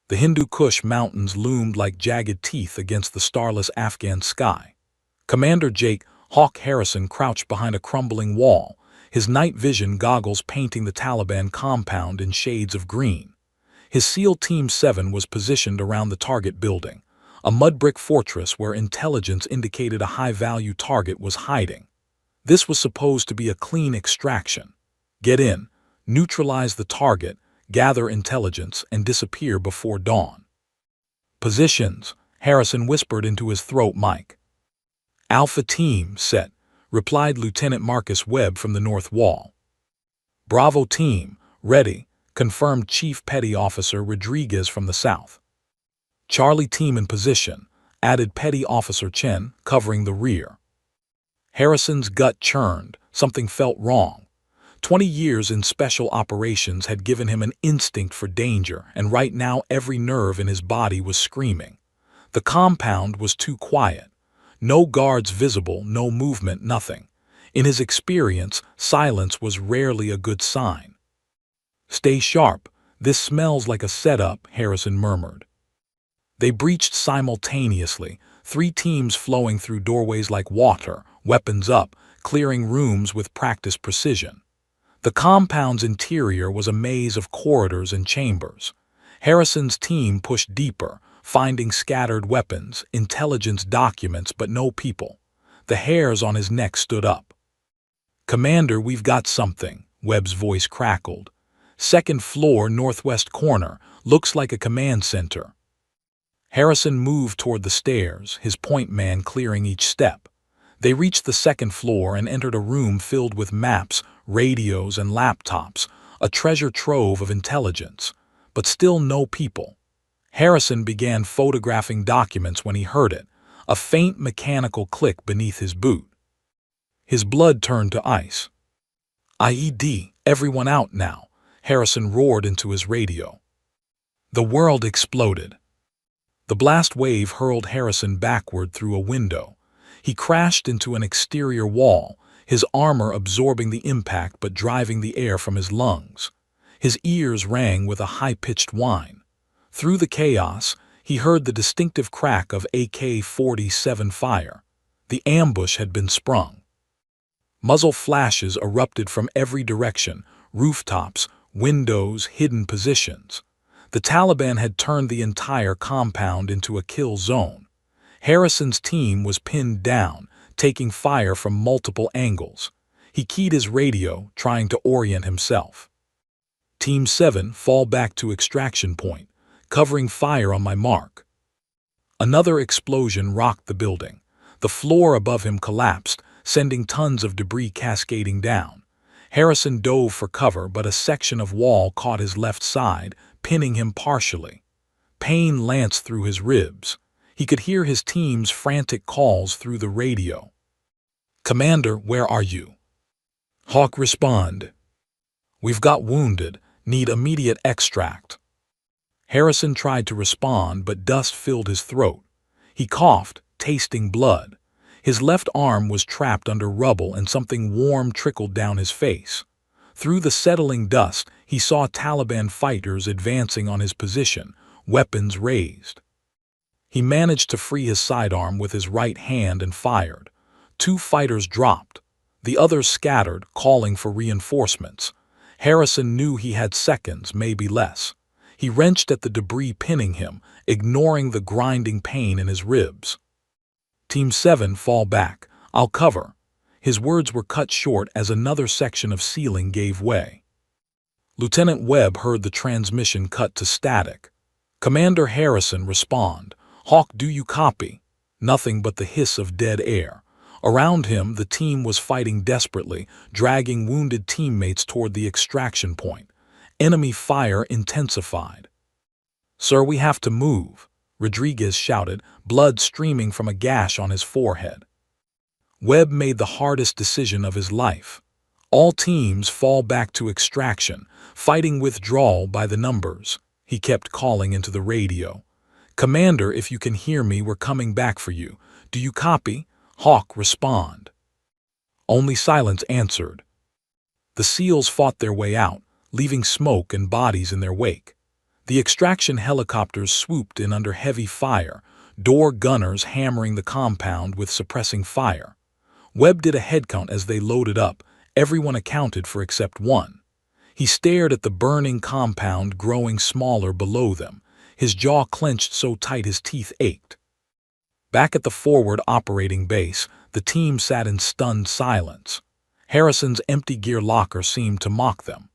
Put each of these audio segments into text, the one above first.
The Hindu Kush mountains loomed like jagged teeth against the starless Afghan sky. Commander Jake Hawk Harrison crouched behind a crumbling wall, his night vision goggles painting the Taliban compound in shades of green. His SEAL Team 7 was positioned around the target building, a mud-brick fortress where intelligence indicated a high-value target was hiding. This was supposed to be a clean extraction. Get in, neutralize the target, gather intelligence, and disappear before dawn. Positions, Harrison whispered into his throat mic. Alpha Team, set, replied Lieutenant Marcus Webb from the north wall. Bravo Team, ready, confirmed Chief Petty Officer Rodriguez from the south. Charlie Team in position, added Petty Officer Chen, covering the rear. Harrison's gut churned, something felt wrong. 20 years in special operations had given him an instinct for danger, and right now every nerve in his body was screaming. The compound was too quiet. No guards visible, no movement, nothing. In his experience, silence was rarely a good sign. Stay sharp, this smells like a setup, Harrison murmured. They breached simultaneously, 3 teams flowing through doorways like water, weapons up, clearing rooms with practiced precision. The compound's interior was a maze of corridors and chambers. Harrison's team pushed deeper, finding scattered weapons, intelligence documents, but no people. The hairs on his neck stood up. "Commander, we've got something," Webb's voice crackled. "Second floor, northwest corner, looks like a command center." Harrison moved toward the stairs, his point man clearing each step. They reached the second floor and entered a room filled with maps, radios, and laptops, a treasure trove of intelligence, but still no people. Harrison began photographing documents when he heard it, a faint mechanical click beneath his boot. His blood turned to ice. "IED, everyone out now," Harrison roared into his radio. The world exploded. The blast wave hurled Harrison backward through a window. He crashed into an exterior wall, his armor absorbing the impact but driving the air from his lungs. His ears rang with a high-pitched whine. Through the chaos, he heard the distinctive crack of AK-47 fire. The ambush had been sprung. Muzzle flashes erupted from every direction, rooftops, windows, hidden positions. The Taliban had turned the entire compound into a kill zone. Harrison's team was pinned down, taking fire from multiple angles. He keyed his radio, trying to orient himself. "Team 7, fall back to extraction point, covering fire on my mark." Another explosion rocked the building. The floor above him collapsed, sending tons of debris cascading down. Harrison dove for cover, but a section of wall caught his left side, pinning him partially. Pain lanced through his ribs. He could hear his team's frantic calls through the radio. "Commander, where are you?" Hawk responded. "We've got wounded, need immediate extract." Harrison tried to respond, but dust filled his throat. He coughed, tasting blood. His left arm was trapped under rubble and something warm trickled down his face. Through the settling dust, he saw Taliban fighters advancing on his position, weapons raised. He managed to free his sidearm with his right hand and fired. 2 fighters dropped. The others scattered, calling for reinforcements. Harrison knew he had seconds, maybe less. He wrenched at the debris pinning him, ignoring the grinding pain in his ribs. "Team 7, fall back. I'll cover." His words were cut short as another section of ceiling gave way. Lieutenant Webb heard the transmission cut to static. "Commander Harrison, respond. Hawk, do you copy?" Nothing but the hiss of dead air. Around him, the team was fighting desperately, dragging wounded teammates toward the extraction point. Enemy fire intensified. "Sir, we have to move," Rodriguez shouted, blood streaming from a gash on his forehead. Webb made the hardest decision of his life. "All teams fall back to extraction, fighting withdrawal by the numbers," he kept calling into the radio. "Commander, if you can hear me, we're coming back for you. Do you copy? Hawk, respond." Only silence answered. The SEALs fought their way out, leaving smoke and bodies in their wake. The extraction helicopters swooped in under heavy fire, door gunners hammering the compound with suppressing fire. Webb did a headcount as they loaded up, everyone accounted for except one. He stared at the burning compound growing smaller below them, his jaw clenched so tight his teeth ached. Back at the forward operating base, the team sat in stunned silence. Harrison's empty gear locker seemed to mock them.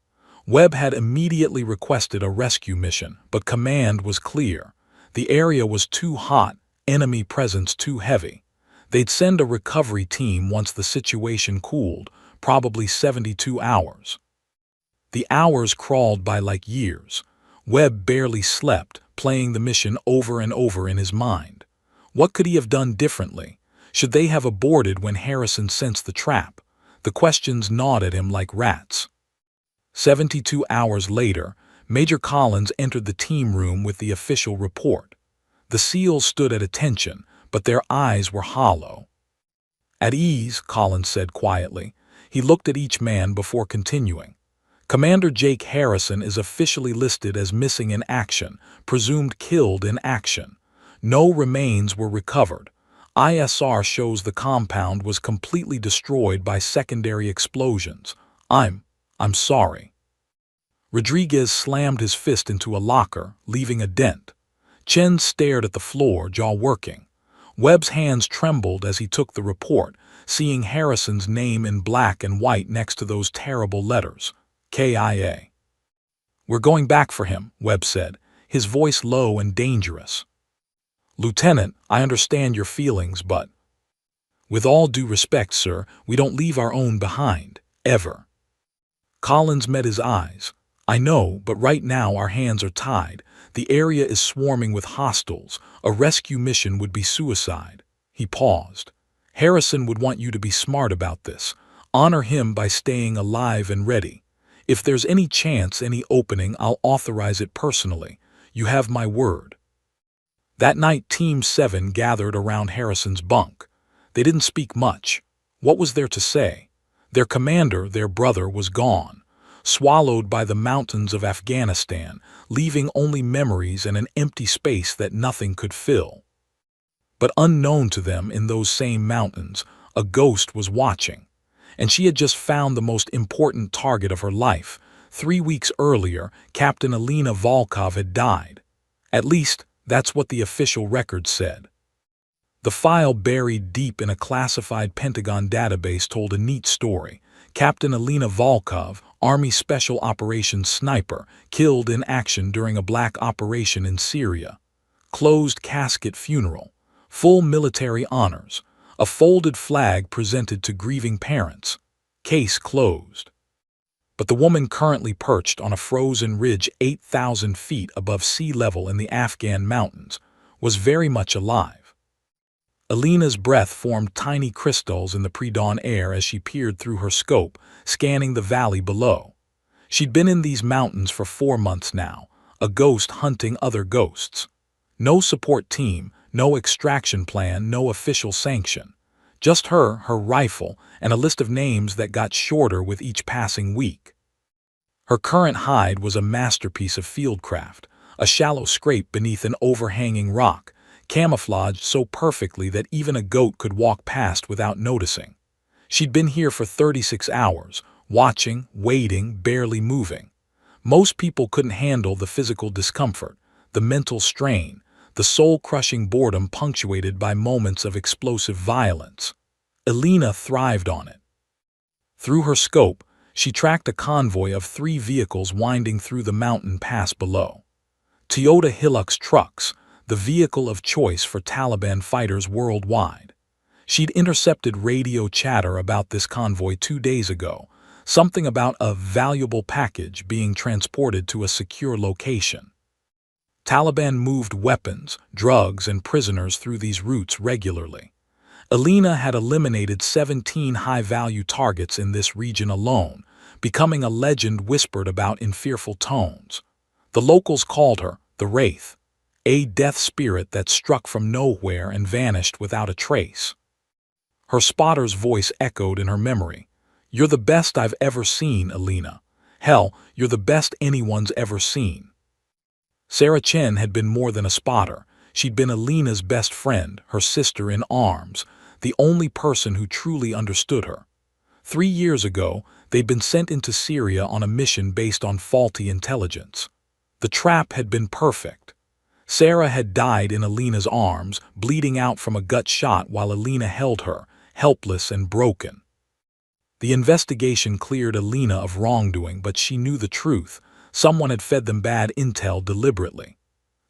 Webb had immediately requested a rescue mission, but command was clear. The area was too hot, enemy presence too heavy. They'd send a recovery team once the situation cooled, probably 72 hours. The hours crawled by like years. Webb barely slept, playing the mission over and over in his mind. What could he have done differently? Should they have aborted when Harrison sensed the trap? The questions gnawed at him like rats. 72 hours later, Major Collins entered the team room with the official report. The SEALs stood at attention, but their eyes were hollow. "At ease," Collins said quietly. He looked at each man before continuing. "Commander Jake Harrison is officially listed as missing in action, presumed killed in action. No remains were recovered. ISR shows the compound was completely destroyed by secondary explosions. I'm sorry." Rodriguez slammed his fist into a locker, leaving a dent. Chen stared at the floor, jaw working. Webb's hands trembled as he took the report, seeing Harrison's name in black and white next to those terrible letters. KIA. "We're going back for him," Webb said, his voice low and dangerous. "Lieutenant, I understand your feelings, but—" "With all due respect, sir, we don't leave our own behind, ever." Collins met his eyes. "I know, but right now our hands are tied. The area is swarming with hostiles. A rescue mission would be suicide." He paused. "Harrison would want you to be smart about this. Honor him by staying alive and ready. If there's any chance, any opening, I'll authorize it personally. You have my word." That night, Team 7 gathered around Harrison's bunk. They didn't speak much. What was there to say? Their commander, their brother, was gone, swallowed by the mountains of Afghanistan, leaving only memories and an empty space that nothing could fill. But unknown to them, in those same mountains, a ghost was watching. And she had just found the most important target of her life. 3 weeks earlier, Captain Alina Volkov had died. At least, that's what the official record said. The file buried deep in a classified Pentagon database told a neat story. Captain Alina Volkov, Army Special Operations sniper, killed in action during a black operation in Syria. Closed casket funeral. Full military honors. A folded flag presented to grieving parents. Case closed. But the woman currently perched on a frozen ridge 8,000 feet above sea level in the Afghan mountains was very much alive. Alina's breath formed tiny crystals in the pre-dawn air as she peered through her scope, scanning the valley below. She'd been in these mountains for 4 months now, a ghost hunting other ghosts. No support team, no extraction plan, no official sanction. Just her rifle, and a list of names that got shorter with each passing week. Her current hide was a masterpiece of fieldcraft, a shallow scrape beneath an overhanging rock, camouflaged so perfectly that even a goat could walk past without noticing. She'd been here for 36 hours, watching, waiting, barely moving. Most people couldn't handle the physical discomfort, the mental strain, the soul-crushing boredom punctuated by moments of explosive violence. Alina thrived on it. Through her scope, she tracked a convoy of 3 vehicles winding through the mountain pass below. Toyota Hilux trucks, the vehicle of choice for Taliban fighters worldwide. She'd intercepted radio chatter about this convoy 2 days ago, something about a valuable package being transported to a secure location. Taliban moved weapons, drugs, and prisoners through these routes regularly. Alina had eliminated 17 high-value targets in this region alone, becoming a legend whispered about in fearful tones. The locals called her the Wraith, a death spirit that struck from nowhere and vanished without a trace. Her spotter's voice echoed in her memory. "You're the best I've ever seen, Alina. Hell, you're the best anyone's ever seen." Sarah Chen had been more than a spotter. She'd been Alina's best friend, her sister in arms, the only person who truly understood her. 3 years ago, they'd been sent into Syria on a mission based on faulty intelligence. The trap had been perfect. Sarah had died in Alina's arms, bleeding out from a gut shot while Alina held her, helpless and broken. The investigation cleared Alina of wrongdoing, but she knew the truth. Someone had fed them bad intel deliberately.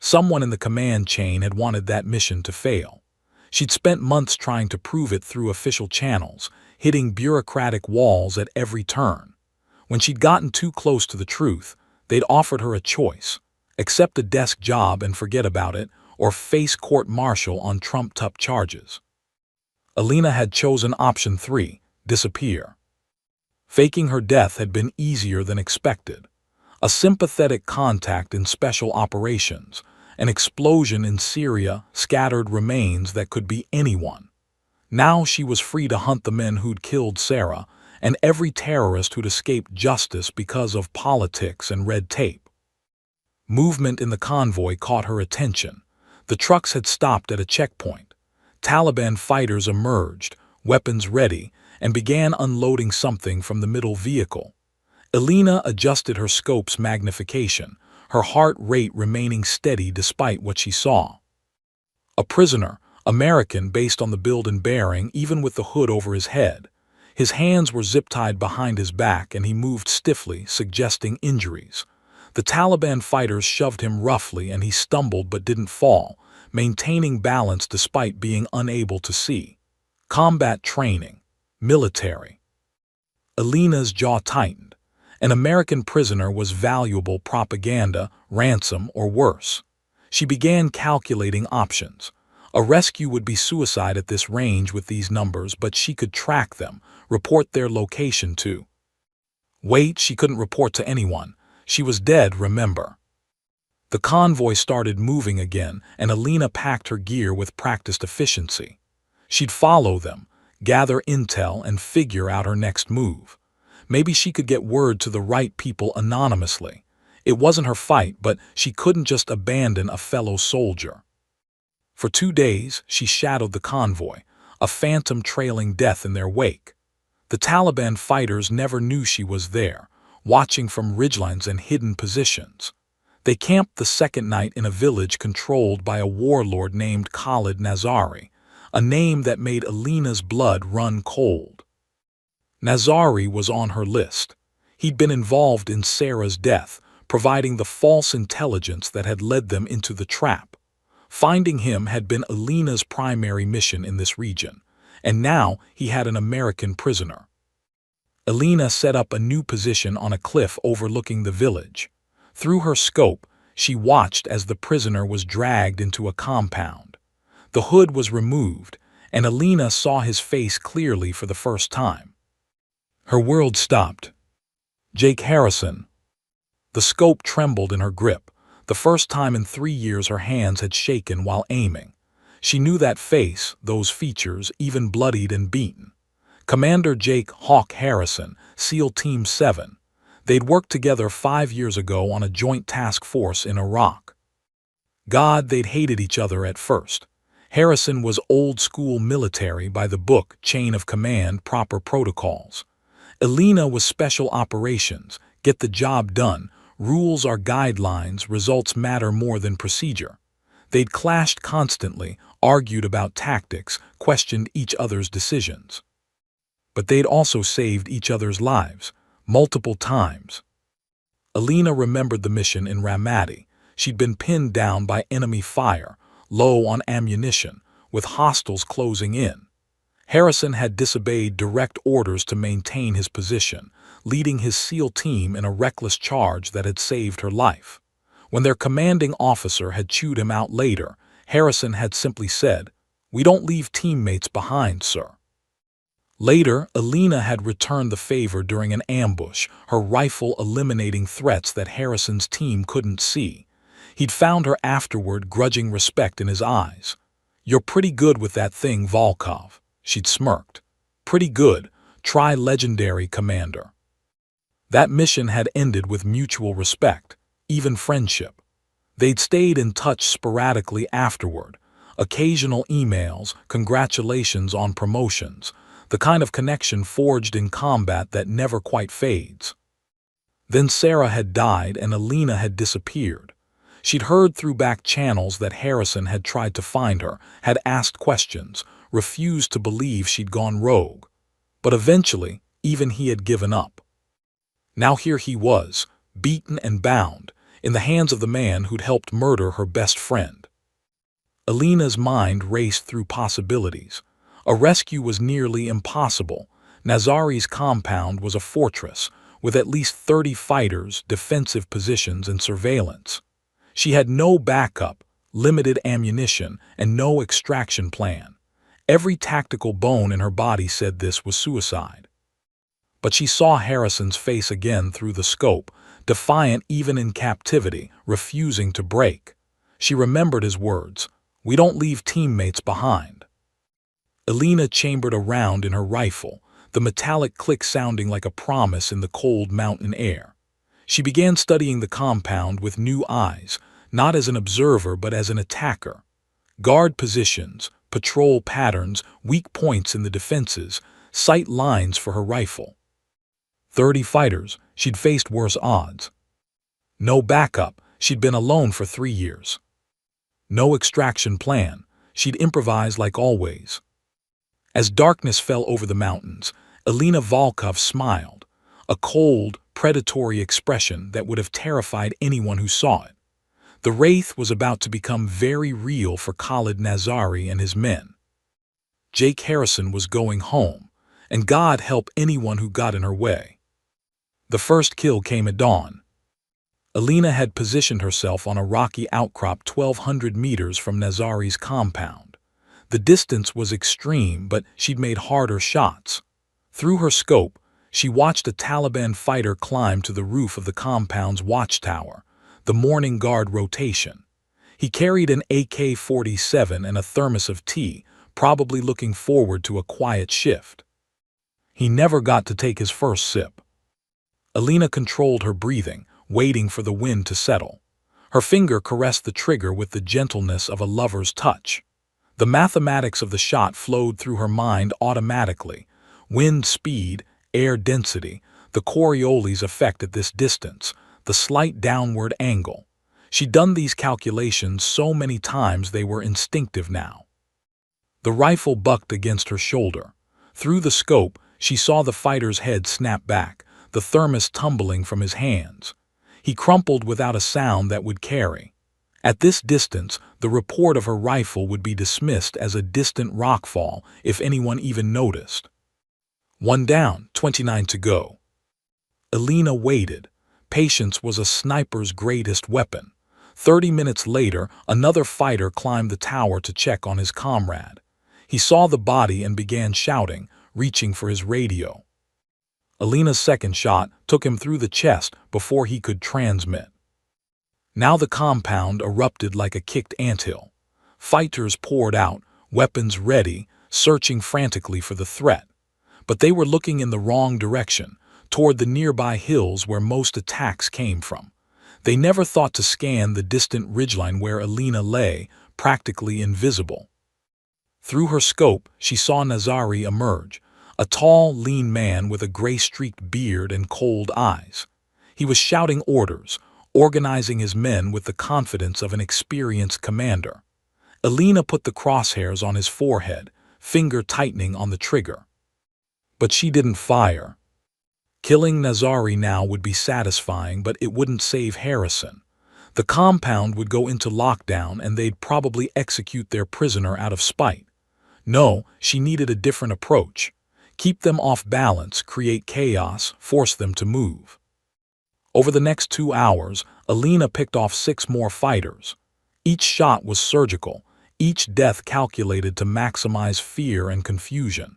Someone in the command chain had wanted that mission to fail. She'd spent months trying to prove it through official channels, hitting bureaucratic walls at every turn. When she'd gotten too close to the truth, they'd offered her a choice: accept a desk job and forget about it, or face court-martial on trumped-up charges. Alina had chosen option 3, disappear. Faking her death had been easier than expected. A sympathetic contact in special operations, an explosion in Syria, scattered remains that could be anyone. Now she was free to hunt the men who'd killed Sarah and every terrorist who'd escaped justice because of politics and red tape. Movement in the convoy caught her attention. The trucks had stopped at a checkpoint. Taliban fighters emerged, weapons ready, and began unloading something from the middle vehicle. Alina adjusted her scope's magnification, her heart rate remaining steady despite what she saw. A prisoner, American based on the build and bearing, even with the hood over his head. His hands were zip-tied behind his back and he moved stiffly, suggesting injuries. The Taliban fighters shoved him roughly and he stumbled but didn't fall, maintaining balance despite being unable to see. Combat training. Military. Alina's jaw tightened. An American prisoner was valuable propaganda, ransom, or worse. She began calculating options. A rescue would be suicide at this range with these numbers, but she could track them, report their location to. Wait, she couldn't report to anyone. She was dead, remember. The convoy started moving again, and Alina packed her gear with practiced efficiency. She'd follow them, gather intel, and figure out her next move. Maybe she could get word to the right people anonymously. It wasn't her fight, but she couldn't just abandon a fellow soldier. For 2 days, she shadowed the convoy, a phantom trailing death in their wake. The Taliban fighters never knew she was there, watching from ridgelines and hidden positions. They camped the second night in a village controlled by a warlord named Khalid Nazari, a name that made Alina's blood run cold. Nazari was on her list. He'd been involved in Sarah's death, providing the false intelligence that had led them into the trap. Finding him had been Alina's primary mission in this region, and now he had an American prisoner. Alina set up a new position on a cliff overlooking the village. Through her scope, she watched as the prisoner was dragged into a compound. The hood was removed, and Alina saw his face clearly for the first time. Her world stopped. Jake Harrison. The scope trembled in her grip. The first time in 3 years her hands had shaken while aiming. She knew that face, those features, even bloodied and beaten. Commander Jake "Hawk" Harrison, SEAL Team 7. They'd worked together 5 years ago on a joint task force in Iraq. God, they'd hated each other at first. Harrison was old-school military by the book, chain of command, proper protocols. Alina was special operations, get the job done, rules are guidelines, results matter more than procedure. They'd clashed constantly, argued about tactics, questioned each other's decisions. But they'd also saved each other's lives, multiple times. Alina remembered the mission in Ramadi. She'd been pinned down by enemy fire, low on ammunition, with hostiles closing in. Harrison had disobeyed direct orders to maintain his position, leading his SEAL team in a reckless charge that had saved her life. When their commanding officer had chewed him out later, Harrison had simply said, "We don't leave teammates behind, sir." Later, Alina had returned the favor during an ambush, her rifle eliminating threats that Harrison's team couldn't see. He'd found her afterward, grudging respect in his eyes. "You're pretty good with that thing, Volkov," she'd smirked. "Pretty good. Try legendary, Commander." That mission had ended with mutual respect, even friendship. They'd stayed in touch sporadically afterward. Occasional emails, congratulations on promotions, the kind of connection forged in combat that never quite fades. Then Sarah had died and Alina had disappeared. She'd heard through back channels that Harrison had tried to find her, had asked questions, refused to believe she'd gone rogue. But eventually, even he had given up. Now here he was, beaten and bound, in the hands of the man who'd helped murder her best friend. Alina's mind raced through possibilities. A rescue was nearly impossible. Nazari's compound was a fortress, with at least 30 fighters, defensive positions, and surveillance. She had no backup, limited ammunition, and no extraction plan. Every tactical bone in her body said this was suicide. But she saw Harrison's face again through the scope, defiant even in captivity, refusing to break. She remembered his words, "We don't leave teammates behind." Alina chambered a round in her rifle, the metallic click sounding like a promise in the cold mountain air. She began studying the compound with new eyes, not as an observer but as an attacker. Guard positions, patrol patterns, weak points in the defenses, sight lines for her rifle. 30 fighters, she'd faced worse odds. No backup, she'd been alone for 3 years. No extraction plan, she'd improvised like always. As darkness fell over the mountains, Alina Volkov smiled, a cold, predatory expression that would have terrified anyone who saw it. The Wraith was about to become very real for Khalid Nazari and his men. Jake Harrison was going home, and God help anyone who got in her way. The first kill came at dawn. Alina had positioned herself on a rocky outcrop 1,200 meters from Nazari's compound. The distance was extreme, but she'd made harder shots. Through her scope, she watched a Taliban fighter climb to the roof of the compound's watchtower, the morning guard rotation. He carried an AK-47 and a thermos of tea, probably looking forward to a quiet shift. He never got to take his first sip. Alina controlled her breathing, waiting for the wind to settle. Her finger caressed the trigger with the gentleness of a lover's touch. The mathematics of the shot flowed through her mind automatically. Wind speed, air density, the Coriolis effect at this distance, the slight downward angle. She'd done these calculations so many times they were instinctive now. The rifle bucked against her shoulder. Through the scope, she saw the fighter's head snap back, the thermos tumbling from his hands. He crumpled without a sound that would carry. At this distance, the report of her rifle would be dismissed as a distant rockfall if anyone even noticed. 1 down, 29 to go. Alina waited. Patience was a sniper's greatest weapon. 30 minutes later, another fighter climbed the tower to check on his comrade. He saw the body and began shouting, reaching for his radio. Alina's second shot took him through the chest before he could transmit. Now the compound erupted like a kicked anthill. Fighters poured out, weapons ready, searching frantically for the threat. But they were looking in the wrong direction, toward the nearby hills where most attacks came from. They never thought to scan the distant ridgeline where Alina lay, practically invisible. Through her scope, she saw Nazari emerge, a tall, lean man with a gray-streaked beard and cold eyes. He was shouting orders, organizing his men with the confidence of an experienced commander. Alina put the crosshairs on his forehead, finger tightening on the trigger. But she didn't fire. Killing Nazari now would be satisfying, but it wouldn't save Harrison. The compound would go into lockdown and they'd probably execute their prisoner out of spite. No, she needed a different approach. Keep them off balance, create chaos, force them to move. Over the next 2 hours, Alina picked off 6 more fighters. Each shot was surgical, each death calculated to maximize fear and confusion.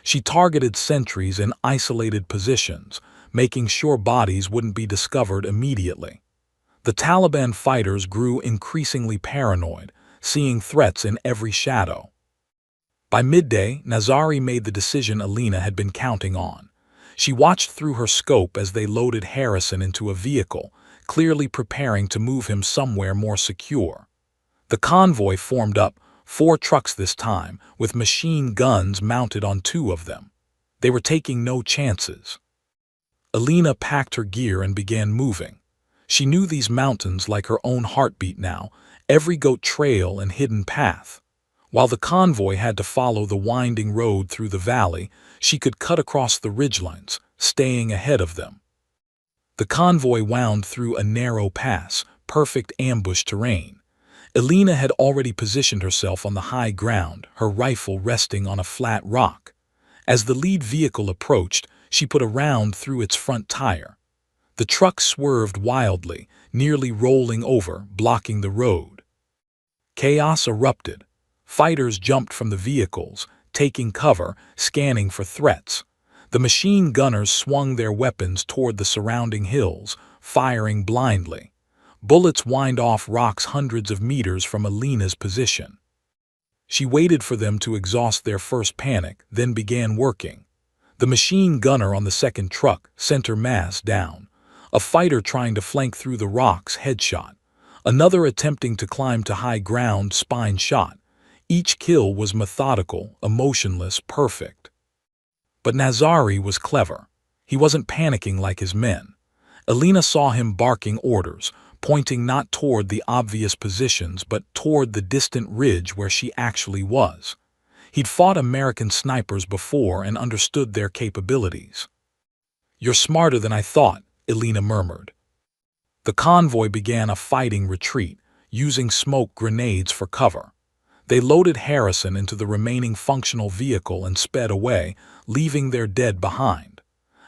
She targeted sentries in isolated positions, making sure bodies wouldn't be discovered immediately. The Taliban fighters grew increasingly paranoid, seeing threats in every shadow. By midday, Nazari made the decision Alina had been counting on. She watched through her scope as they loaded Harrison into a vehicle, clearly preparing to move him somewhere more secure. The convoy formed up, 4 trucks this time, with machine guns mounted on 2 of them. They were taking no chances. Alina packed her gear and began moving. She knew these mountains like her own heartbeat now, every goat trail and hidden path. While the convoy had to follow the winding road through the valley, she could cut across the ridgelines, staying ahead of them. The convoy wound through a narrow pass, perfect ambush terrain. Alina had already positioned herself on the high ground, her rifle resting on a flat rock. As the lead vehicle approached, she put a round through its front tire. The truck swerved wildly, nearly rolling over, blocking the road. Chaos erupted. Fighters jumped from the vehicles, taking cover, scanning for threats. The machine gunners swung their weapons toward the surrounding hills, firing blindly. Bullets whined off rocks hundreds of meters from Alina's position. She waited for them to exhaust their first panic, then began working. The machine gunner on the second truck sent her mass down. A fighter trying to flank through the rocks, headshot. Another attempting to climb to high ground, spine shot. Each kill was methodical, emotionless, perfect. But Nazari was clever. He wasn't panicking like his men. Alina saw him barking orders, pointing not toward the obvious positions but toward the distant ridge where she actually was. He'd fought American snipers before and understood their capabilities. "You're smarter than I thought," Alina murmured. The convoy began a fighting retreat, using smoke grenades for cover. They loaded Harrison into the remaining functional vehicle and sped away, leaving their dead behind.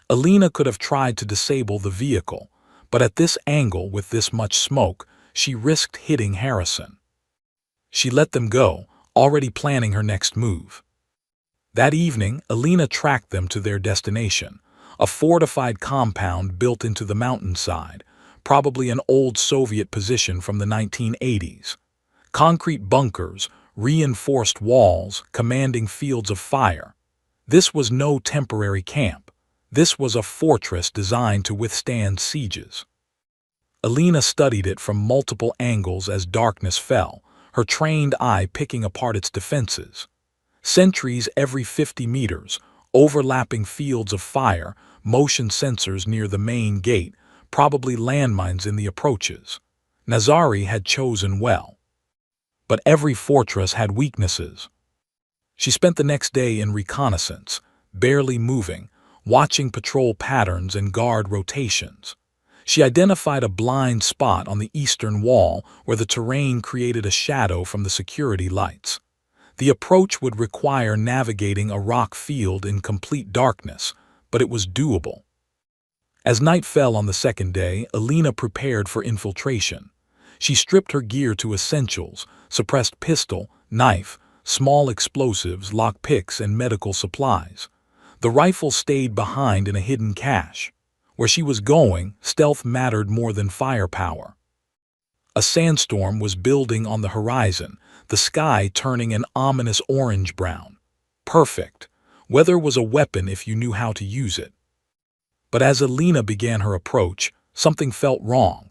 Alina could have tried to disable the vehicle, but at this angle with this much smoke, she risked hitting Harrison. She let them go, already planning her next move. That evening, Alina tracked them to their destination, a fortified compound built into the mountainside, probably an old Soviet position from the 1980s. Concrete bunkers, reinforced walls, commanding fields of fire. This was no temporary camp. This was a fortress designed to withstand sieges. Alina studied it from multiple angles as darkness fell, her trained eye picking apart its defenses. Sentries every 50 meters, overlapping fields of fire, motion sensors near the main gate, probably landmines in the approaches. Nazari had chosen well. But every fortress had weaknesses. She spent the next day in reconnaissance, barely moving, watching patrol patterns and guard rotations. She identified a blind spot on the eastern wall where the terrain created a shadow from the security lights. The approach would require navigating a rock field in complete darkness, but it was doable. As night fell on the second day, Alina prepared for infiltration. She stripped her gear to essentials, suppressed pistol, knife, small explosives, lockpicks, and medical supplies. The rifle stayed behind in a hidden cache. Where she was going, stealth mattered more than firepower. A sandstorm was building on the horizon, the sky turning an ominous orange-brown. Perfect. Weather was a weapon if you knew how to use it. But as Alina began her approach, something felt wrong.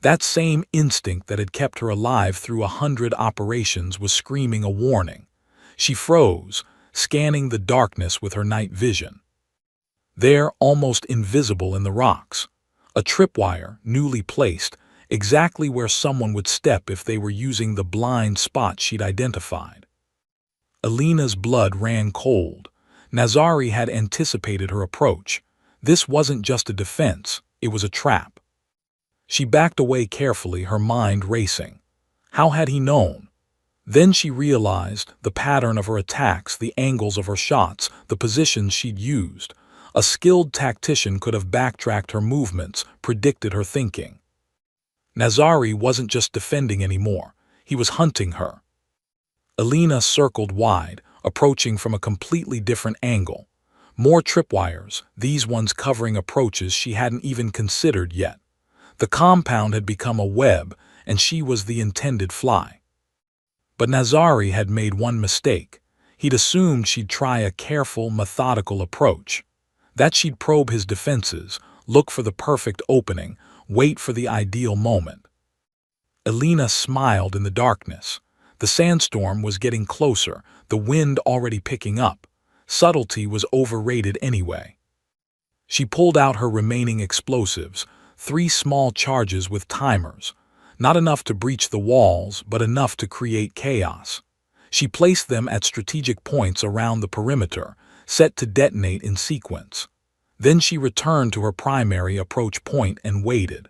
That same instinct that had kept her alive through 100 operations was screaming a warning. She froze, scanning the darkness with her night vision. There, almost invisible in the rocks, a tripwire, newly placed, exactly where someone would step if they were using the blind spot she'd identified. Alina's blood ran cold. Nazari had anticipated her approach. This wasn't just a defense, it was a trap. She backed away carefully, her mind racing. How had he known? Then she realized the pattern of her attacks, the angles of her shots, the positions she'd used. A skilled tactician could have backtracked her movements, predicted her thinking. Nazari wasn't just defending anymore, he was hunting her. Alina circled wide, approaching from a completely different angle. More tripwires, these ones covering approaches she hadn't even considered yet. The compound had become a web, and she was the intended fly. But Nazari had made one mistake. He'd assumed she'd try a careful, methodical approach. That she'd probe his defenses, look for the perfect opening, Wait for the ideal moment. Alina smiled in the darkness. The sandstorm was getting closer, the wind already picking up. Subtlety was overrated anyway. She pulled out her remaining explosives, 3 small charges with timers. Not enough to breach the walls, but enough to create chaos. She placed them at strategic points around the perimeter, set to detonate in sequence. Then she returned to her primary approach point and waited.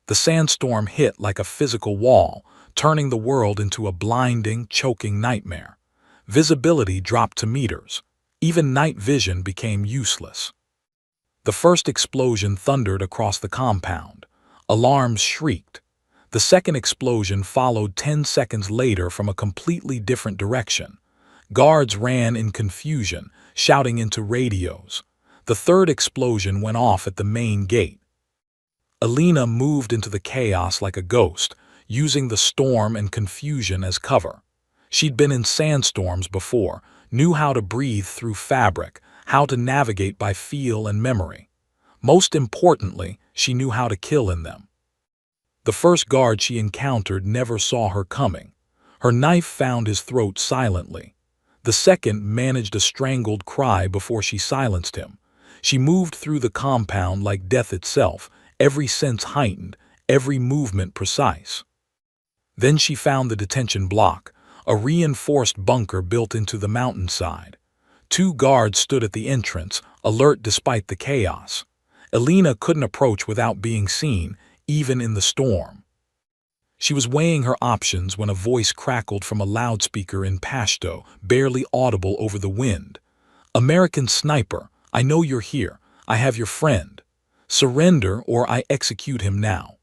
The sandstorm hit like a physical wall, turning the world into a blinding, choking nightmare. Visibility dropped to meters. Even night vision became useless. The first explosion thundered across the compound. Alarms shrieked. The second explosion followed 10 seconds later from a completely different direction. Guards ran in confusion, shouting into radios. The third explosion went off at the main gate. Alina moved into the chaos like a ghost, using the storm and confusion as cover. She'd been in sandstorms before, knew how to breathe through fabric, how to navigate by feel and memory. Most importantly, she knew how to kill in them. The first guard she encountered never saw her coming. Her knife found his throat silently. The second managed a strangled cry before she silenced him. She moved through the compound like death itself, every sense heightened, every movement precise. Then she found the detention block, a reinforced bunker built into the mountainside. 2 guards stood at the entrance, alert despite the chaos. Alina couldn't approach without being seen, even in the storm. She was weighing her options when a voice crackled from a loudspeaker in Pashto, barely audible over the wind. "American sniper, I know you're here. I have your friend. Surrender or I execute him now."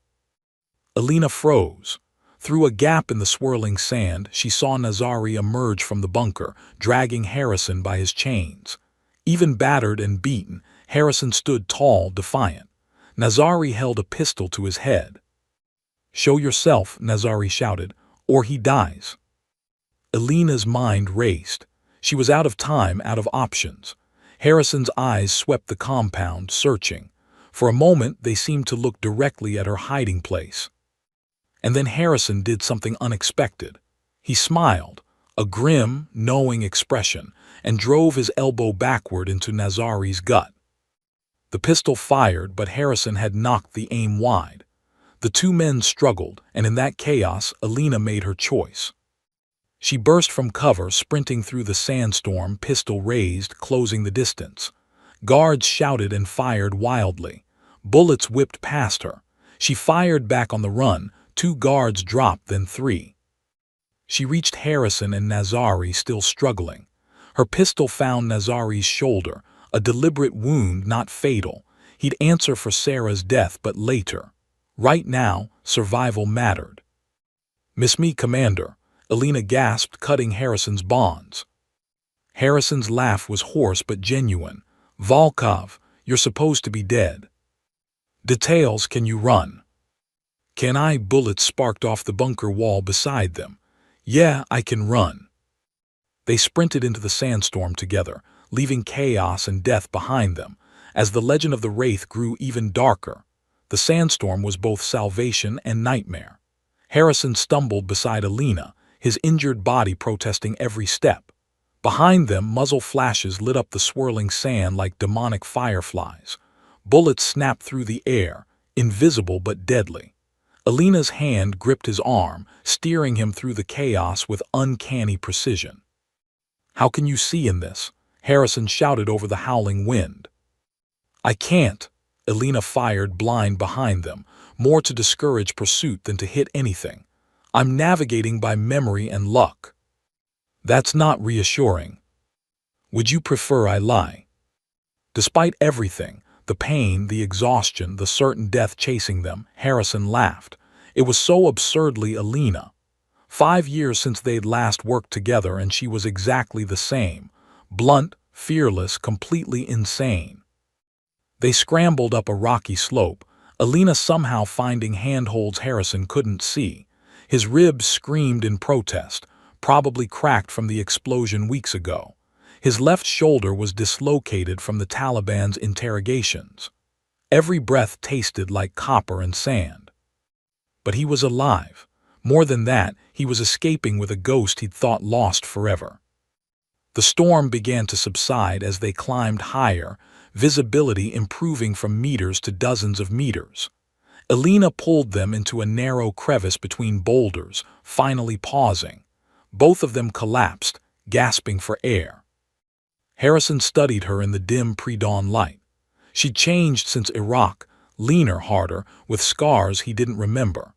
Alina froze. Through a gap in the swirling sand, she saw Nazari emerge from the bunker, dragging Harrison by his chains. Even battered and beaten, Harrison stood tall, defiant. Nazari held a pistol to his head. "Show yourself," Nazari shouted, "or he dies." Alina's mind raced. She was out of time, out of options. Harrison's eyes swept the compound, searching. For a moment, they seemed to look directly at her hiding place. And then Harrison did something unexpected. He smiled, a grim, knowing expression, and drove his elbow backward into Nazari's gut. The pistol fired, but Harrison had knocked the aim wide. The 2 men struggled, and in that chaos, Alina made her choice. She burst from cover, sprinting through the sandstorm, pistol raised, closing the distance. Guards shouted and fired wildly. Bullets whipped past her. She fired back on the run. 2 guards dropped, then 3. She reached Harrison and Nazari, still struggling. Her pistol found Nazari's shoulder, a deliberate wound, not fatal. He'd answer for Sarah's death, but later. Right now, survival mattered. "Miss me, Commander," Alina gasped, cutting Harrison's bonds. Harrison's laugh was hoarse but genuine. "Volkov, you're supposed to be dead." "Details, can you run?" "Can I?" Bullets sparked off the bunker wall beside them. "Yeah, I can run." They sprinted into the sandstorm together, leaving chaos and death behind them. As the legend of the Wraith grew even darker, the sandstorm was both salvation and nightmare. Harrison stumbled beside Alina, his injured body protesting every step. Behind them, muzzle flashes lit up the swirling sand like demonic fireflies. Bullets snapped through the air, invisible but deadly. Alina's hand gripped his arm, steering him through the chaos with uncanny precision. "How can you see in this?" Harrison shouted over the howling wind. "I can't." Alina fired blind behind them, more to discourage pursuit than to hit anything. "I'm navigating by memory and luck." "That's not reassuring. Would you prefer I lie?" Despite everything, the pain, the exhaustion, the certain death chasing them, Harrison laughed. It was so absurdly Alina. 5 years since they'd last worked together, and she was exactly the same. Blunt, fearless, completely insane. They scrambled up a rocky slope, Alina somehow finding handholds Harrison couldn't see. His ribs screamed in protest, probably cracked from the explosion weeks ago. His left shoulder was dislocated from the Taliban's interrogations. Every breath tasted like copper and sand. But he was alive. More than that, he was escaping with a ghost he'd thought lost forever. The storm began to subside as they climbed higher, visibility improving from meters to dozens of meters. Elena pulled them into a narrow crevice between boulders, finally pausing. Both of them collapsed, gasping for air. Harrison studied her in the dim pre-dawn light. She'd changed since Iraq, leaner, harder, with scars he didn't remember.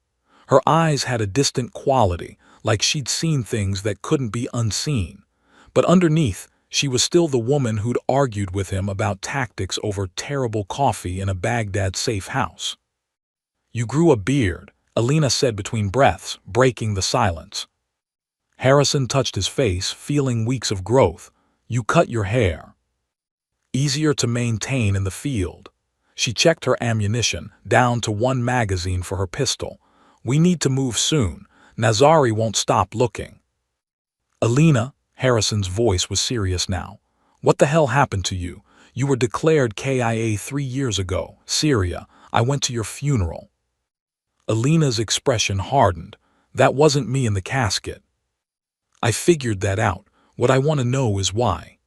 Her eyes had a distant quality, like she'd seen things that couldn't be unseen. But underneath, she was still the woman who'd argued with him about tactics over terrible coffee in a Baghdad safe house. "You grew a beard," Elena said between breaths, breaking the silence. Harrison touched his face, feeling weeks of growth. "You cut your hair." "Easier to maintain in the field." She checked her ammunition, down to one magazine for her pistol. "We need to move soon. Nazari won't stop looking." "Elena," Harrison's voice was serious now. "What the hell happened to you? You were declared KIA 3 years ago. Syria. I went to your funeral." Elena's expression hardened. "That wasn't me in the casket." "I figured that out. What I want to know is why."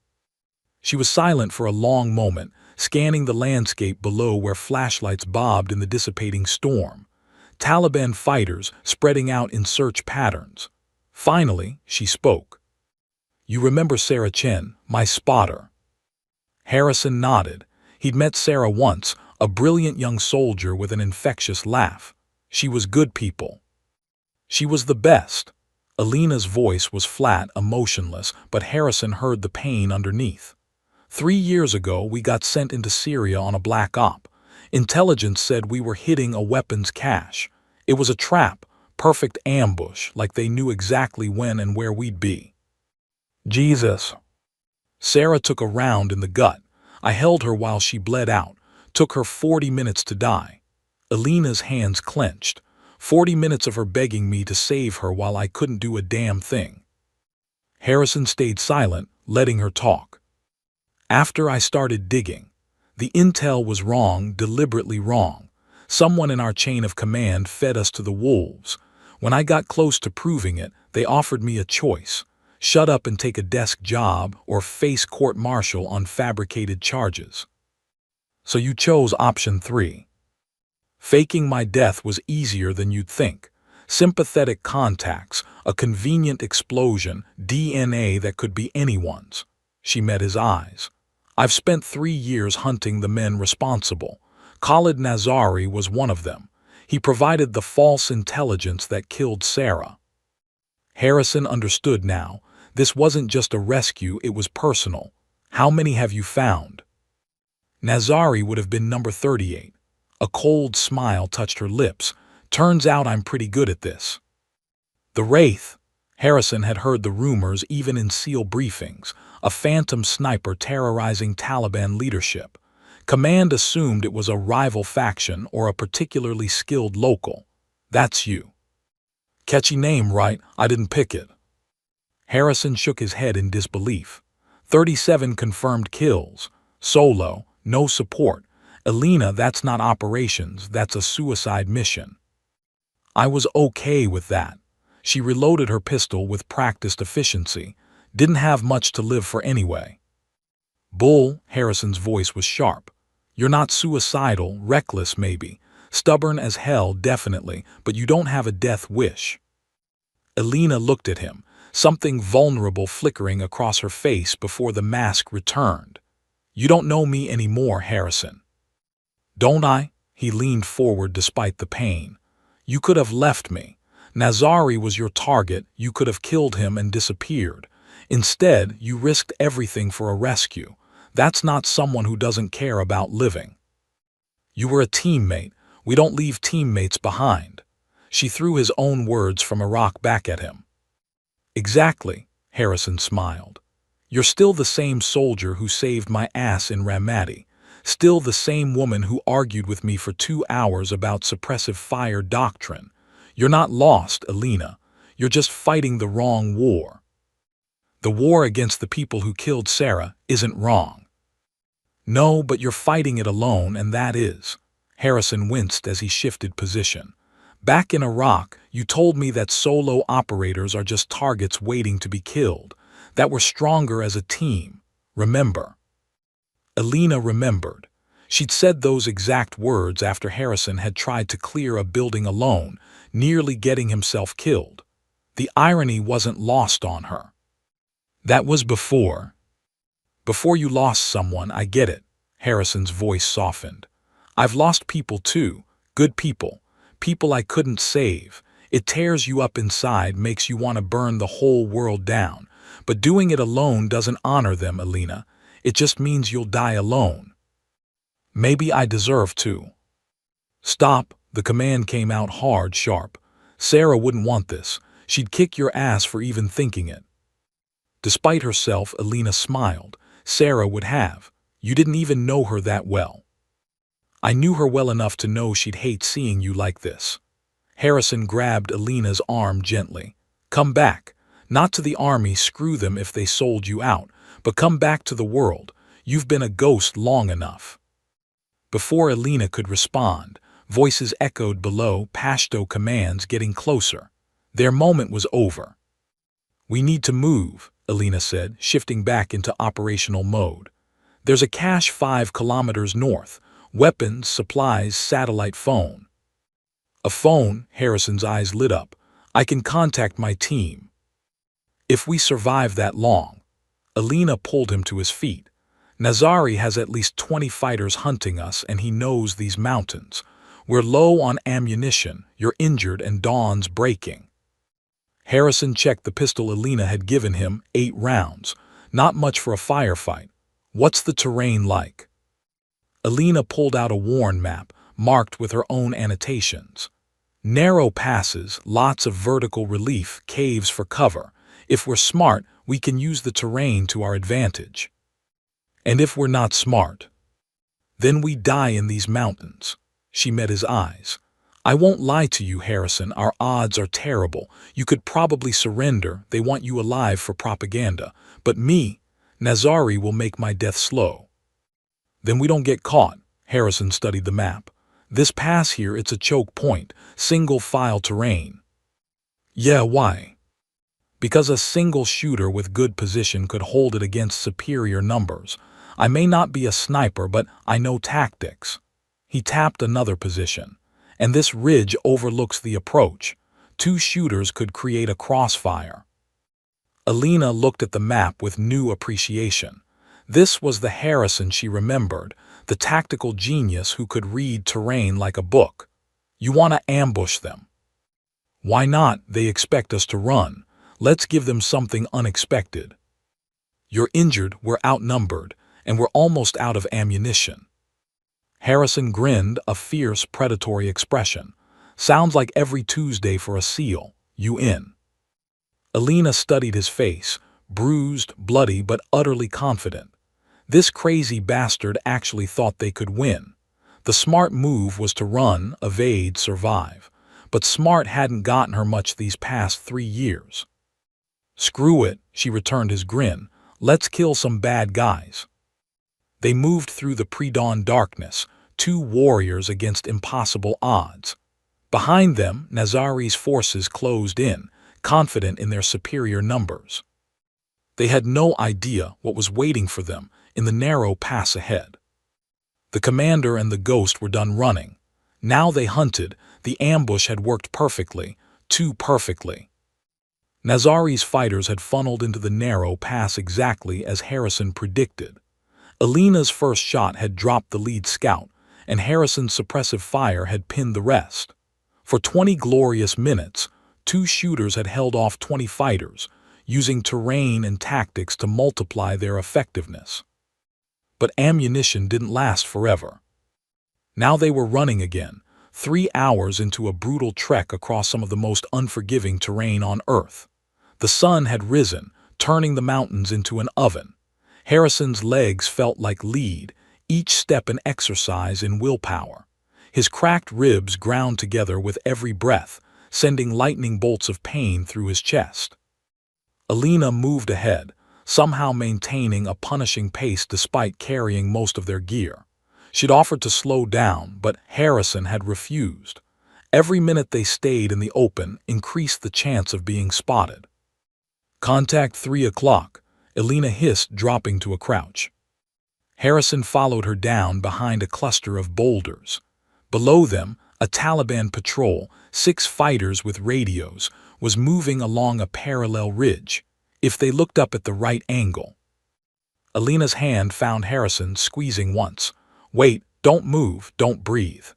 She was silent for a long moment, scanning the landscape below where flashlights bobbed in the dissipating storm. Taliban fighters spreading out in search patterns. Finally, she spoke. "You remember Sarah Chen, my spotter?" Harrison nodded. He'd met Sarah once, a brilliant young soldier with an infectious laugh. She was good people. She was the best. Elena's voice was flat, emotionless, but Harrison heard the pain underneath. 3 years ago, we got sent into Syria on a black op. Intelligence said we were hitting a weapons cache. It was a trap, perfect ambush, like they knew exactly when and where we'd be. Jesus. Sarah took a round in the gut. I held her while she bled out. Took her 40 minutes to die. Elena's hands clenched. 40 minutes of her begging me to save her while I couldn't do a damn thing. Harrison stayed silent, letting her talk. After I started digging, the intel was wrong, deliberately wrong. Someone in our chain of command fed us to the wolves. When I got close to proving it, they offered me a choice. Shut up and take a desk job or face court-martial on fabricated charges. So you chose option 3. Faking my death was easier than you'd think. Sympathetic contacts, a convenient explosion, DNA that could be anyone's. She met his eyes. I've spent 3 years hunting the men responsible. Khalid Nazari was one of them. He provided the false intelligence that killed Sarah. Harrison understood now. This wasn't just a rescue, it was personal. How many have you found? Nazari would have been number 38. A cold smile touched her lips. Turns out I'm pretty good at this. The Wraith. Harrison had heard the rumors even in SEAL briefings. A phantom sniper terrorizing Taliban leadership. Command assumed it was a rival faction or a particularly skilled local. That's you. Catchy name, right? I didn't pick it. Harrison shook his head in disbelief. 37 confirmed kills. Solo, no support. Elena, that's not operations, that's a suicide mission. I was okay with that. She reloaded her pistol with practiced efficiency. Didn't have much to live for anyway. Bull, Harrison's voice was sharp. You're not suicidal, reckless maybe. Stubborn as hell, definitely, but you don't have a death wish. Elena looked at him, something vulnerable flickering across her face before the mask returned. You don't know me anymore, Harrison. Don't I? He leaned forward despite the pain. You could have left me. Nazari was your target, you could have killed him and disappeared. Instead, you risked everything for a rescue. That's not someone who doesn't care about living. You were a teammate. We don't leave teammates behind. She threw his own words from Iraq back at him. Exactly, Harrison smiled. You're still the same soldier who saved my ass in Ramadi. Still the same woman who argued with me for 2 hours about suppressive fire doctrine. You're not lost, Elena. You're just fighting the wrong war. The war against the people who killed Sarah isn't wrong. No, but you're fighting it alone, and that is. Harrison winced as he shifted position. Back in Iraq, you told me that solo operators are just targets waiting to be killed, that we're stronger as a team. Remember? Alina remembered. She'd said those exact words after Harrison had tried to clear a building alone, nearly getting himself killed. The irony wasn't lost on her. That was before. Before you lost someone, I get it. Harrison's voice softened. I've lost people too, good people, people I couldn't save. It tears you up inside, makes you want to burn the whole world down. But doing it alone doesn't honor them, Alina. It just means you'll die alone. Maybe I deserve to. Stop, the command came out hard, sharp. Sarah wouldn't want this. She'd kick your ass for even thinking it. Despite herself, Alina smiled. Sarah would have. You didn't even know her that well. I knew her well enough to know she'd hate seeing you like this. Harrison grabbed Alina's arm gently. Come back. Not to the army, screw them if they sold you out, but come back to the world. You've been a ghost long enough. Before Alina could respond, voices echoed below, Pashto commands getting closer. Their moment was over. We need to move, Alina said, shifting back into operational mode. There's a cache 5 kilometers north. Weapons, supplies, satellite phone. A phone, Harrison's eyes lit up. I can contact my team. If we survive that long. Alina pulled him to his feet. Nazari has at least 20 fighters hunting us, and he knows these mountains. We're low on ammunition, you're injured, and Dawn's breaking. Harrison checked the pistol Alina had given him, 8 rounds. Not much for a firefight. What's the terrain like? Alina pulled out a worn map, marked with her own annotations. Narrow passes, lots of vertical relief, caves for cover. If we're smart, we can use the terrain to our advantage. And if we're not smart, then we die in these mountains. She met his eyes. I won't lie to you, Harrison, our odds are terrible. You could probably surrender, they want you alive for propaganda. But me, Nazari will make my death slow. Then we don't get caught. Harrison studied the map. This pass here, it's a choke point, single file terrain. Yeah, why? Because a single shooter with good position could hold it against superior numbers. I may not be a sniper, but I know tactics. He tapped another position. And this ridge overlooks the approach. 2 shooters could create a crossfire. Alina looked at the map with new appreciation. This was the Harrison she remembered, the tactical genius who could read terrain like a book. You want to ambush them. Why not? They expect us to run. Let's give them something unexpected. You're injured, we're outnumbered, and we're almost out of ammunition. Harrison grinned, a fierce, predatory expression. Sounds like every Tuesday for a SEAL. You in? Alina studied his face, bruised, bloody, but utterly confident. This crazy bastard actually thought they could win. The smart move was to run, evade, survive. But smart hadn't gotten her much these past 3 years. Screw it, she returned his grin. Let's kill some bad guys. They moved through the pre-dawn darkness, 2 warriors against impossible odds. Behind them, Nazari's forces closed in, confident in their superior numbers. They had no idea what was waiting for them in the narrow pass ahead. The commander and the ghost were done running. Now they hunted. The ambush had worked perfectly, too perfectly. Nazari's fighters had funneled into the narrow pass exactly as Harrison predicted. Alina's first shot had dropped the lead scout, and Harrison's suppressive fire had pinned the rest. For 20 glorious minutes, 2 shooters had held off 20 fighters, using terrain and tactics to multiply their effectiveness. But ammunition didn't last forever. Now they were running again, 3 hours into a brutal trek across some of the most unforgiving terrain on Earth. The sun had risen, turning the mountains into an oven. Harrison's legs felt like lead, each step an exercise in willpower. His cracked ribs ground together with every breath, sending lightning bolts of pain through his chest. Alina moved ahead, somehow maintaining a punishing pace despite carrying most of their gear. She'd offered to slow down, but Harrison had refused. Every minute they stayed in the open increased the chance of being spotted. "Contact 3 o'clock," Elena hissed, dropping to a crouch. Harrison followed her down behind a cluster of boulders. Below them, a Taliban patrol, 6 fighters with radios, was moving along a parallel ridge, if they looked up at the right angle. Elena's hand found Harrison, squeezing once. "Wait, don't move, don't breathe."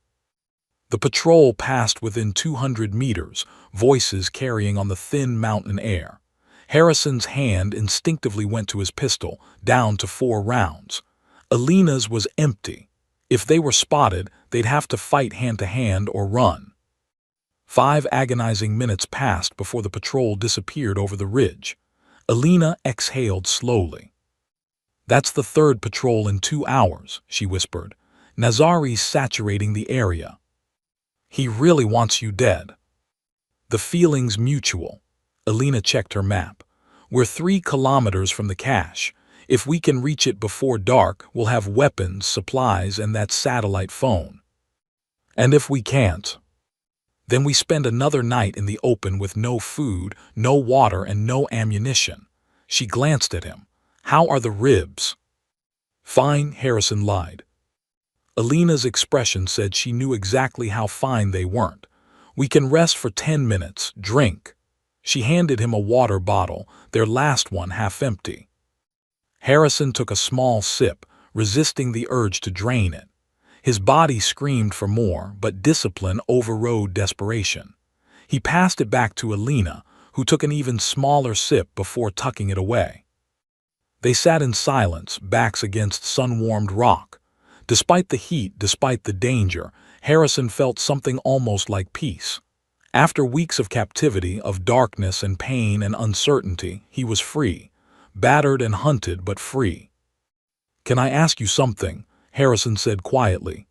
The patrol passed within 200 meters, voices carrying on the thin mountain air. Harrison's hand instinctively went to his pistol, down to 4 rounds. Elena's was empty. If they were spotted, they'd have to fight hand-to-hand or run. 5 agonizing minutes passed before the patrol disappeared over the ridge. Elena exhaled slowly. "That's the 3rd patrol in 2 hours, she whispered. "Nazari's saturating the area. He really wants you dead." "The feeling's mutual." Elena checked her map. "We're 3 kilometers from the cache. If we can reach it before dark, we'll have weapons, supplies, and that satellite phone. And if we can't, then we spend another night in the open with no food, no water, and no ammunition." She glanced at him. "How are the ribs?" "Fine," Harrison lied. Elena's expression said she knew exactly how fine they weren't. "We can rest for 10 minutes, drink." She handed him a water bottle, their last one half empty. Harrison took a small sip, resisting the urge to drain it. His body screamed for more, but discipline overrode desperation. He passed it back to Elena, who took an even smaller sip before tucking it away. They sat in silence, backs against sun-warmed rock. Despite the heat, despite the danger, Harrison felt something almost like peace. After weeks of captivity, of darkness and pain and uncertainty, he was free. Battered and hunted, but free. "Can I ask you something?" Harrison said quietly.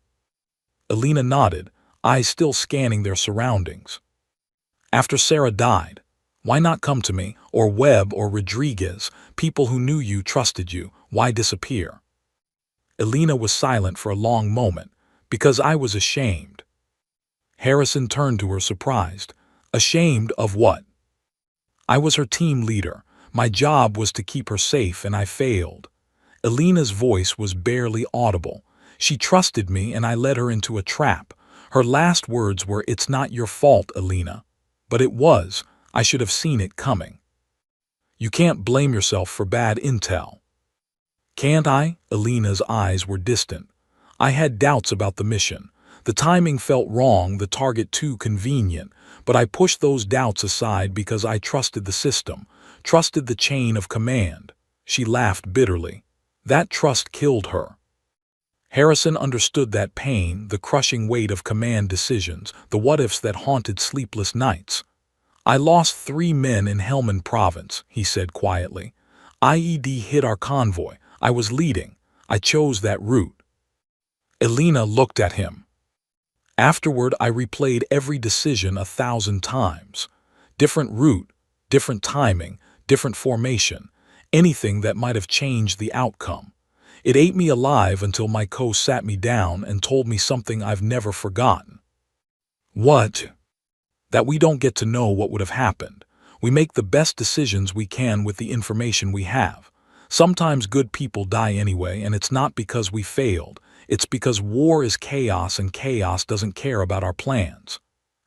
Elena nodded, eyes still scanning their surroundings. "After Sarah died, why not come to me, or Webb or Rodriguez, people who knew you, trusted you? Why disappear?" Elena was silent for a long moment. "Because I was ashamed." Harrison turned to her, surprised. "Ashamed of what?" "I was her team leader. My job was to keep her safe, and I failed." Elena's voice was barely audible. "She trusted me, and I led her into a trap." Her last words were, "It's not your fault, Elena." But it was. I should have seen it coming. "You can't blame yourself for bad intel." "Can't I?" Elena's eyes were distant. "I had doubts about the mission. The timing felt wrong, the target too convenient, but I pushed those doubts aside because I trusted the system, trusted the chain of command." She laughed bitterly. "That trust killed her." Harrison understood that pain, the crushing weight of command decisions, the what-ifs that haunted sleepless nights. "I lost 3 men in Helmand Province," he said quietly. "IED hit our convoy. I was leading. I chose that route." Elena looked at him. "Afterward, I replayed every decision 1,000 times. Different route, different timing, different formation, anything that might have changed the outcome. It ate me alive until my co sat me down and told me something I've never forgotten." "What?" "That we don't get to know what would have happened. We make the best decisions we can with the information we have. Sometimes good people die anyway, and it's not because we failed. It's because war is chaos, and chaos doesn't care about our plans."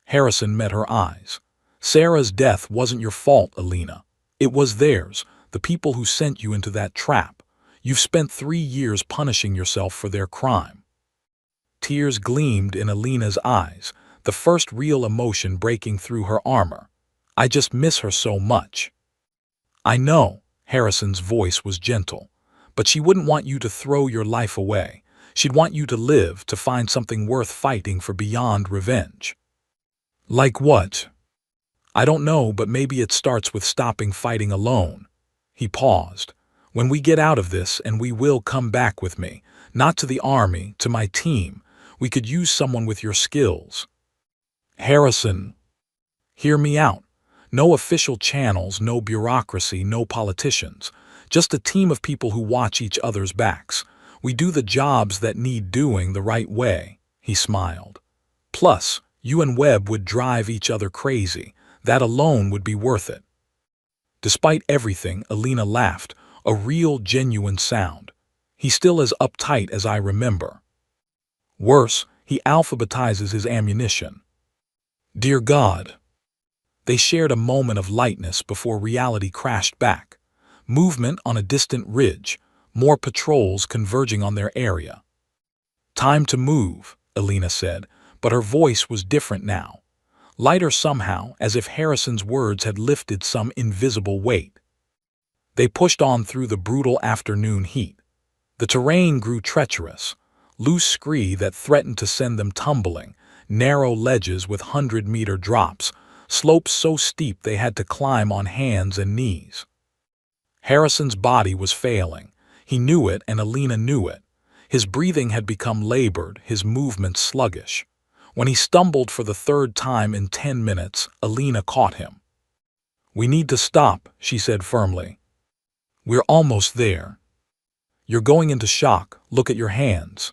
Harrison met her eyes. "Sarah's death wasn't your fault, Elena. It was theirs, the people who sent you into that trap. You've spent 3 years punishing yourself for their crime." Tears gleamed in Elena's eyes, the first real emotion breaking through her armor. "I just miss her so much." "I know," Harrison's voice was gentle, "but she wouldn't want you to throw your life away. She'd want you to live, to find something worth fighting for beyond revenge." "Like what?" "I don't know, but maybe it starts with stopping fighting alone." He paused. "When we get out of this, and we will, come back with me, not to the army, to my team. We could use someone with your skills." "Harrison, hear me out. No official channels, no bureaucracy, no politicians. Just a team of people who watch each other's backs. We do the jobs that need doing the right way." He smiled. "Plus, you and Webb would drive each other crazy. That alone would be worth it." Despite everything, Alina laughed, a real, genuine sound. "He's still as uptight as I remember. Worse, he alphabetizes his ammunition. Dear God." They shared a moment of lightness before reality crashed back. Movement on a distant ridge, more patrols converging on their area. "Time to move," Alina said, but her voice was different now. Lighter somehow, as if Harrison's words had lifted some invisible weight. They pushed on through the brutal afternoon heat. The terrain grew treacherous, loose scree that threatened to send them tumbling, narrow ledges with 100-meter drops, slopes so steep they had to climb on hands and knees. Harrison's body was failing. He knew it, and Alina knew it. His breathing had become labored, his movements sluggish. When he stumbled for the third time in 10 minutes, Alina caught him. "We need to stop," she said firmly. "We're almost there. You're going into shock. Look at your hands."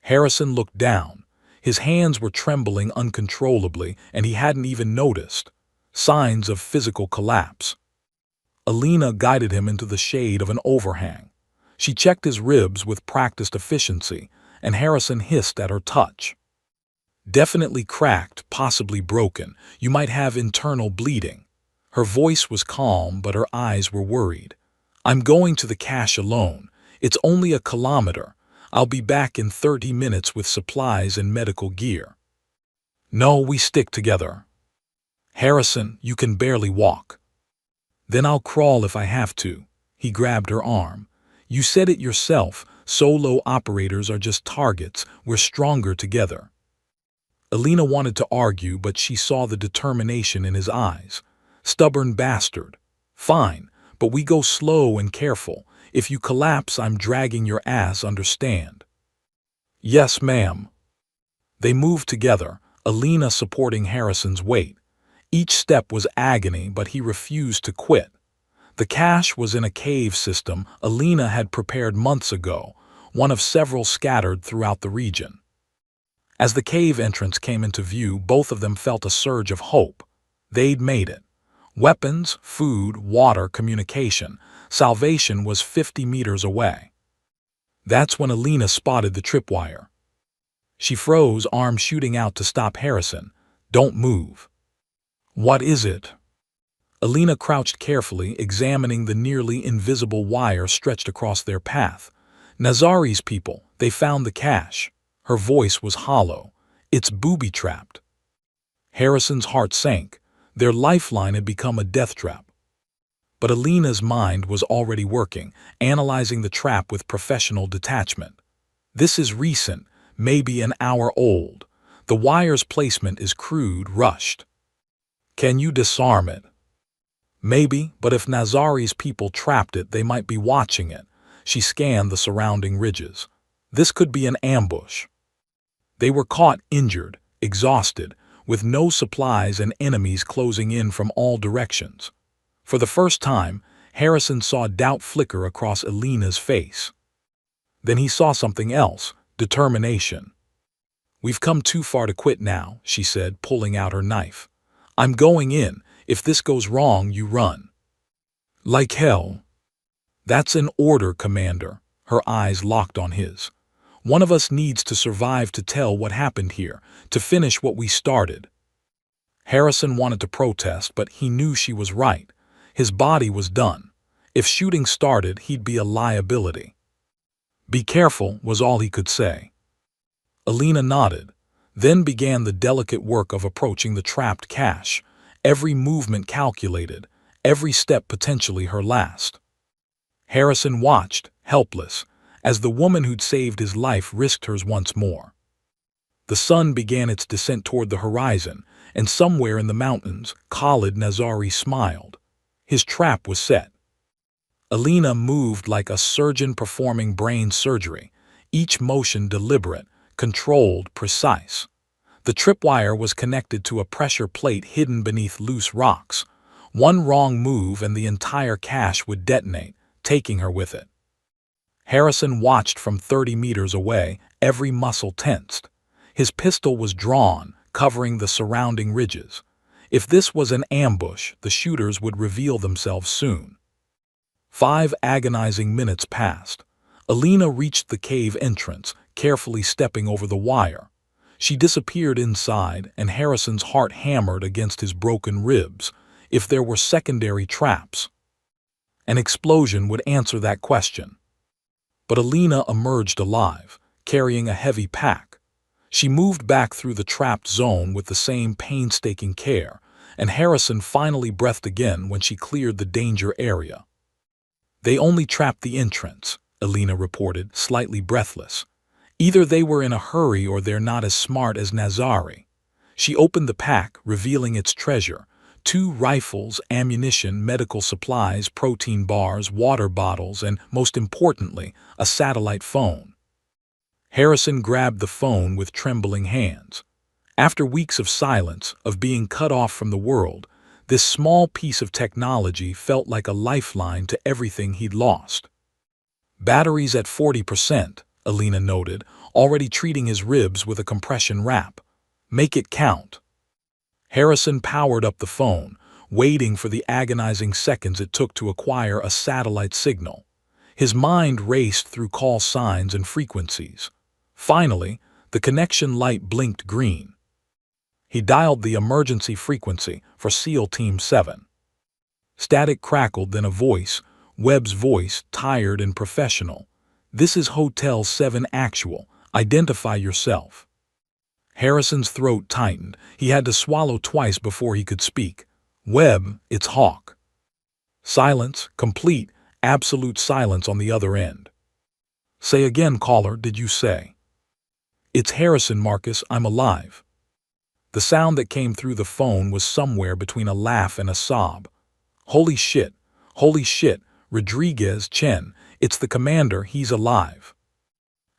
Harrison looked down. His hands were trembling uncontrollably, and he hadn't even noticed. Signs of physical collapse. Alina guided him into the shade of an overhang. She checked his ribs with practiced efficiency, and Harrison hissed at her touch. "Definitely cracked, possibly broken. You might have internal bleeding." Her voice was calm, but her eyes were worried. "I'm going to the cache alone. It's only a kilometer. I'll be back in 30 minutes with supplies and medical gear." "No, we stick together." "Harrison, you can barely walk." "Then I'll crawl if I have to." He grabbed her arm. "You said it yourself, solo operators are just targets. We're stronger together." Alina wanted to argue, but she saw the determination in his eyes. "Stubborn bastard. Fine, but we go slow and careful. If you collapse, I'm dragging your ass, understand?" "Yes, ma'am." They moved together, Alina supporting Harrison's weight. Each step was agony, but he refused to quit. The cache was in a cave system Alina had prepared months ago, one of several scattered throughout the region. As the cave entrance came into view, both of them felt a surge of hope. They'd made it. Weapons, food, water, communication. Salvation was 50 meters away. That's when Alina spotted the tripwire. She froze, arm shooting out to stop Harrison. "Don't move." "What is it?" Alina crouched carefully, examining the nearly invisible wire stretched across their path. "Nazari's people, they found the cache." Her voice was hollow. "It's booby-trapped." Harrison's heart sank. Their lifeline had become a death trap. But Alina's mind was already working, analyzing the trap with professional detachment. "This is recent, maybe an hour old. The wire's placement is crude, rushed. Can you disarm it?" "Maybe, but if Nazari's people trapped it, they might be watching it." She scanned the surrounding ridges. "This could be an ambush." They were caught injured, exhausted, with no supplies and enemies closing in from all directions. For the first time, Harrison saw doubt flicker across Alina's face. Then he saw something else, determination. "We've come too far to quit now," she said, pulling out her knife. "I'm going in. If this goes wrong, you run." "Like hell." "That's an order, Commander." Her eyes locked on his. "One of us needs to survive to tell what happened here, to finish what we started." Harrison wanted to protest, but he knew she was right. His body was done. If shooting started, he'd be a liability. "Be careful," was all he could say. Alina nodded, then began the delicate work of approaching the trapped cache, every movement calculated, every step potentially her last. Harrison watched, helpless, as the woman who'd saved his life risked hers once more. The sun began its descent toward the horizon, and somewhere in the mountains, Khalid Nazari smiled. His trap was set. Alina moved like a surgeon performing brain surgery, each motion deliberate, controlled, precise. The tripwire was connected to a pressure plate hidden beneath loose rocks. One wrong move and the entire cache would detonate, taking her with it. Harrison watched from 30 meters away, every muscle tensed. His pistol was drawn, covering the surrounding ridges. If this was an ambush, the shooters would reveal themselves soon. 5 agonizing minutes passed. Alina reached the cave entrance, carefully stepping over the wire. She disappeared inside, and Harrison's heart hammered against his broken ribs. If there were secondary traps, an explosion would answer that question. But Alina emerged alive, carrying a heavy pack. She moved back through the trapped zone with the same painstaking care, and Harrison finally breathed again when she cleared the danger area. "They only trapped the entrance," Alina reported, slightly breathless. "Either they were in a hurry or they're not as smart as Nazari." She opened the pack, revealing its treasure: 2 rifles, ammunition, medical supplies, protein bars, water bottles, and, most importantly, a satellite phone. Harrison grabbed the phone with trembling hands. After weeks of silence, of being cut off from the world, this small piece of technology felt like a lifeline to everything he'd lost. "Batteries at 40%, Alina noted, already treating his ribs with a compression wrap. "Make it count." Harrison powered up the phone, waiting for the agonizing seconds it took to acquire a satellite signal. His mind raced through call signs and frequencies. Finally, the connection light blinked green. He dialed the emergency frequency for SEAL Team 7. Static crackled, then a voice, Webb's voice, tired and professional. "This is Hotel 7 Actual. Identify yourself." Harrison's throat tightened. He had to swallow twice before he could speak. "Webb, it's Hawk." Silence, complete, absolute silence on the other end. "Say again, caller, did you say?" "It's Harrison, Marcus, I'm alive." The sound that came through the phone was somewhere between a laugh and a sob. Holy shit, Rodriguez, Chen, it's the commander, he's alive."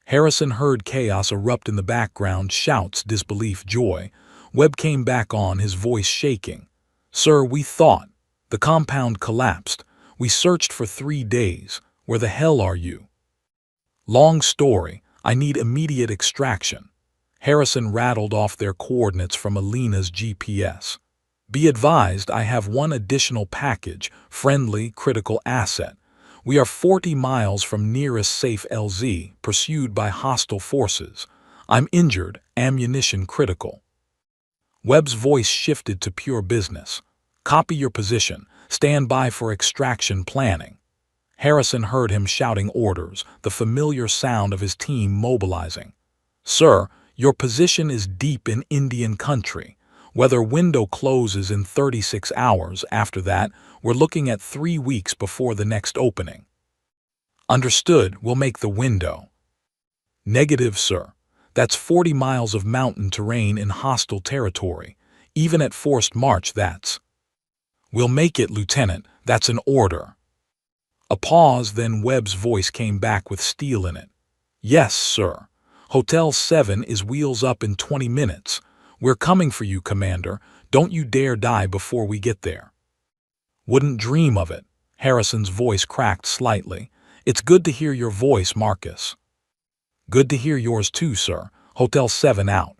Harrison heard chaos erupt in the background, shouts, disbelief, joy. Webb came back on, his voice shaking. "Sir, we thought. The compound collapsed. We searched for 3 days. Where the hell are you?" "Long story. I need immediate extraction." Harrison rattled off their coordinates from Alina's GPS. "Be advised, I have one additional package, friendly, critical asset. We are 40 miles from nearest safe LZ, pursued by hostile forces. I'm injured, ammunition critical." Webb's voice shifted to pure business. "Copy your position. Stand by for extraction planning." Harrison heard him shouting orders, the familiar sound of his team mobilizing. "Sir, your position is deep in Indian country. Weather window closes in 36 hours. After that, we're looking at 3 weeks before the next opening." "Understood, we'll make the window." "Negative, sir. That's 40 miles of mountain terrain in hostile territory. Even at forced march, that's—" "We'll make it, Lieutenant. That's an order." A pause, then Webb's voice came back with steel in it. "Yes, sir. Hotel 7 is wheels up in 20 minutes. We're coming for you, Commander. Don't you dare die before we get there." "Wouldn't dream of it." Harrison's voice cracked slightly. "It's good to hear your voice, Marcus." "Good to hear yours too, sir. Hotel 7 out."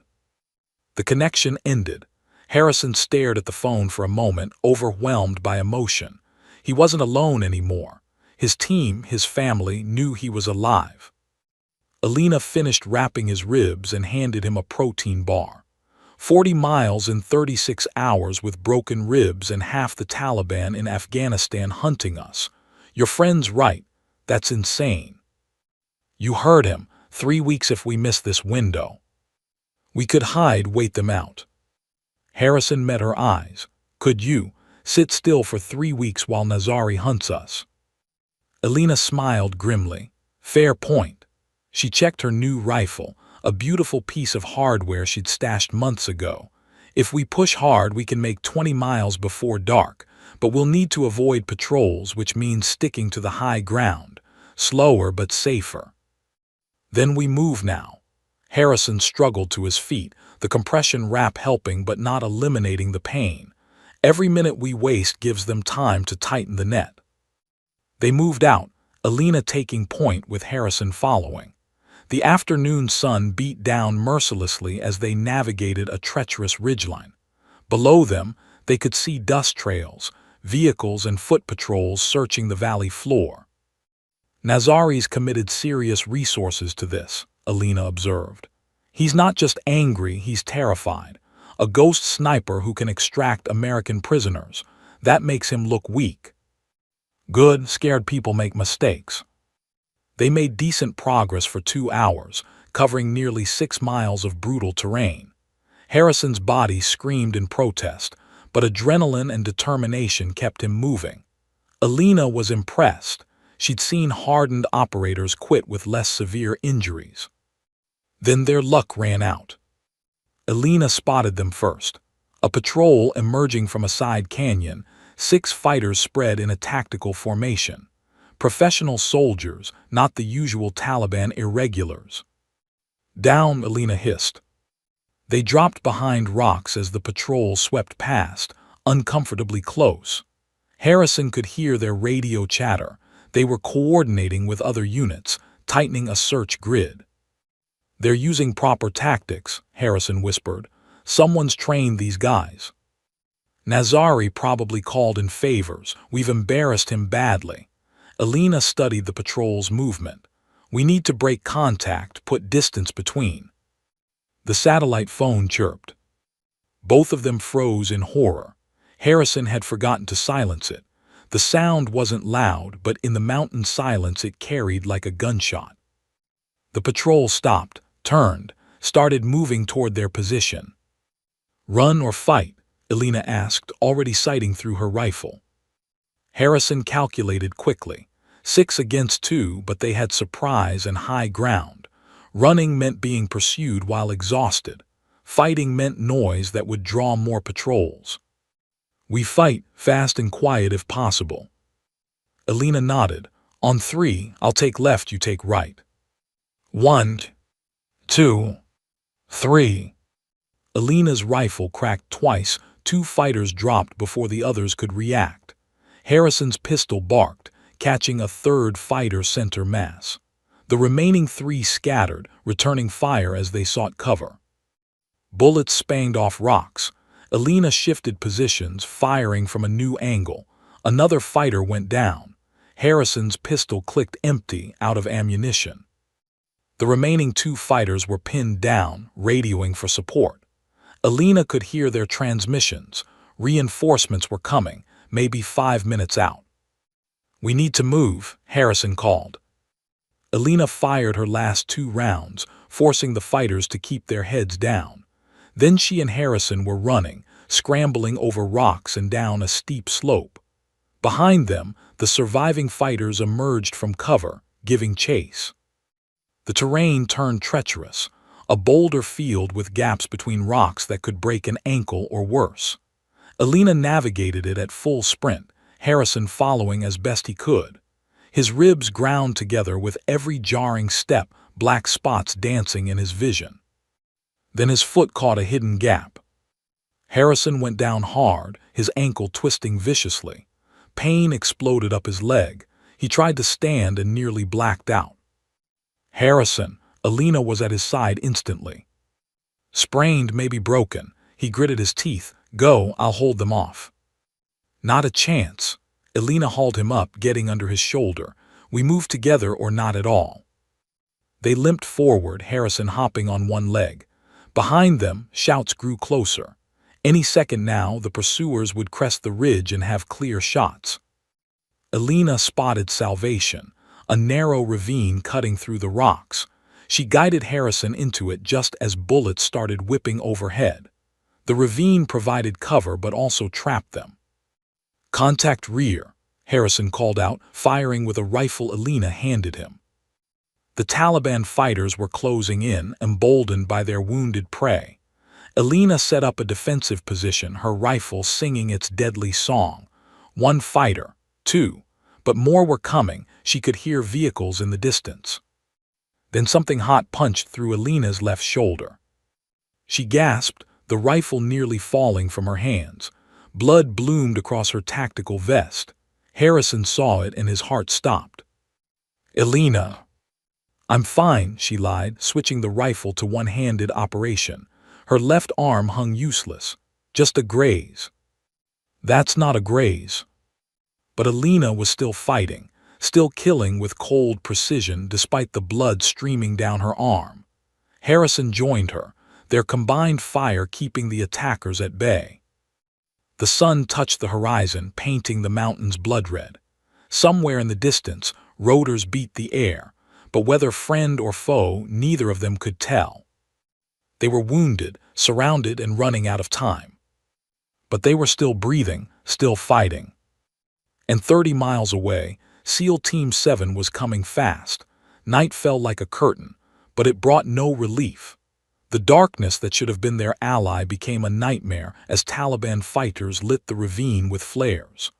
The connection ended. Harrison stared at the phone for a moment, overwhelmed by emotion. He wasn't alone anymore. His team, his family, knew he was alive. Alina finished wrapping his ribs and handed him a protein bar. 40 miles in 36 hours with broken ribs and half the Taliban in Afghanistan hunting us. Your friend's right. That's insane. You heard him. 3 weeks if we miss this window. We could hide, wait them out. Harrison met her eyes. Could you sit still for 3 weeks while Nazari hunts us? Alina smiled grimly. Fair point. She checked her new rifle, a beautiful piece of hardware she'd stashed months ago. If we push hard, we can make 20 miles before dark, but we'll need to avoid patrols, which means sticking to the high ground. Slower but safer. Then we move now. Harrison struggled to his feet, the compression wrap helping but not eliminating the pain. Every minute we waste gives them time to tighten the net. They moved out, Alina taking point with Harrison following. The afternoon sun beat down mercilessly as they navigated a treacherous ridgeline. Below them, they could see dust trails, vehicles and foot patrols searching the valley floor. Nazari's committed serious resources to this, Alina observed. He's not just angry, he's terrified. A ghost sniper who can extract American prisoners. That makes him look weak. Good, scared people make mistakes. They made decent progress for 2 hours, covering nearly 6 miles of brutal terrain. Harrison's body screamed in protest, but adrenaline and determination kept him moving. Alina was impressed. She'd seen hardened operators quit with less severe injuries. Then their luck ran out. Alina spotted them first. A patrol emerging from a side canyon, 6 fighters spread in a tactical formation. Professional soldiers, not the usual Taliban irregulars. Down, Alina hissed. They dropped behind rocks as the patrol swept past, uncomfortably close. Harrison could hear their radio chatter. They were coordinating with other units, tightening a search grid. They're using proper tactics, Harrison whispered. Someone's trained these guys. Nazari probably called in favors. We've embarrassed him badly. Alina studied the patrol's movement. We need to break contact, put distance between. The satellite phone chirped. Both of them froze in horror. Harrison had forgotten to silence it. The sound wasn't loud, but in the mountain silence it carried like a gunshot. The patrol stopped, turned, started moving toward their position. Run or fight? Alina asked, already sighting through her rifle. Harrison calculated quickly. 6 against 2, but they had surprise and high ground. Running meant being pursued while exhausted. Fighting meant noise that would draw more patrols. We fight, fast and quiet if possible. Alina nodded. On 3, I'll take left, you take right. 1, 2, 3. Alina's rifle cracked twice. 2 fighters dropped before the others could react. Harrison's pistol barked, catching a 3rd fighter center mass. The remaining 3 scattered, returning fire as they sought cover. Bullets spanged off rocks. Alina shifted positions, firing from a new angle. Another fighter went down. Harrison's pistol clicked empty, out of ammunition. The remaining 2 fighters were pinned down, radioing for support. Alina could hear their transmissions. Reinforcements were coming, maybe 5 minutes out. We need to move, Harrison called. Alina fired her last 2 rounds, forcing the fighters to keep their heads down. Then she and Harrison were running, scrambling over rocks and down a steep slope. Behind them, the surviving fighters emerged from cover, giving chase. The terrain turned treacherous, a boulder field with gaps between rocks that could break an ankle or worse. Alina navigated it at full sprint, Harrison following as best he could. His ribs ground together with every jarring step, black spots dancing in his vision. Then his foot caught a hidden gap. Harrison went down hard, his ankle twisting viciously. Pain exploded up his leg. He tried to stand and nearly blacked out. Harrison, Alina was at his side instantly. Sprained, maybe broken. He gritted his teeth. Go, I'll hold them off. Not a chance. Alina hauled him up, getting under his shoulder. We move together or not at all. They limped forward, Harrison hopping on one leg. Behind them, shouts grew closer. Any second now, the pursuers would crest the ridge and have clear shots. Alina spotted salvation, a narrow ravine cutting through the rocks. She guided Harrison into it just as bullets started whipping overhead. The ravine provided cover but also trapped them. Contact rear, Harrison called out, firing with a rifle Alina handed him. The Taliban fighters were closing in, emboldened by their wounded prey. Alina set up a defensive position, her rifle singing its deadly song. 1 fighter, 2, but more were coming. She could hear vehicles in the distance. Then something hot punched through Alina's left shoulder. She gasped, the rifle nearly falling from her hands. Blood bloomed across her tactical vest. Harrison saw it and his heart stopped. "Elena." "I'm fine," she lied, switching the rifle to one-handed operation. Her left arm hung useless. "Just a graze." "That's not a graze." But Elena was still fighting, still killing with cold precision despite the blood streaming down her arm. Harrison joined her, their combined fire keeping the attackers at bay. The sun touched the horizon, painting the mountains blood red. Somewhere in the distance, rotors beat the air, but whether friend or foe, neither of them could tell. They were wounded, surrounded, and running out of time. But they were still breathing, still fighting. And 30 miles away, SEAL Team 7 was coming fast. Night fell like a curtain, but it brought no relief. The darkness that should have been their ally became a nightmare as Taliban fighters lit the ravine with flares.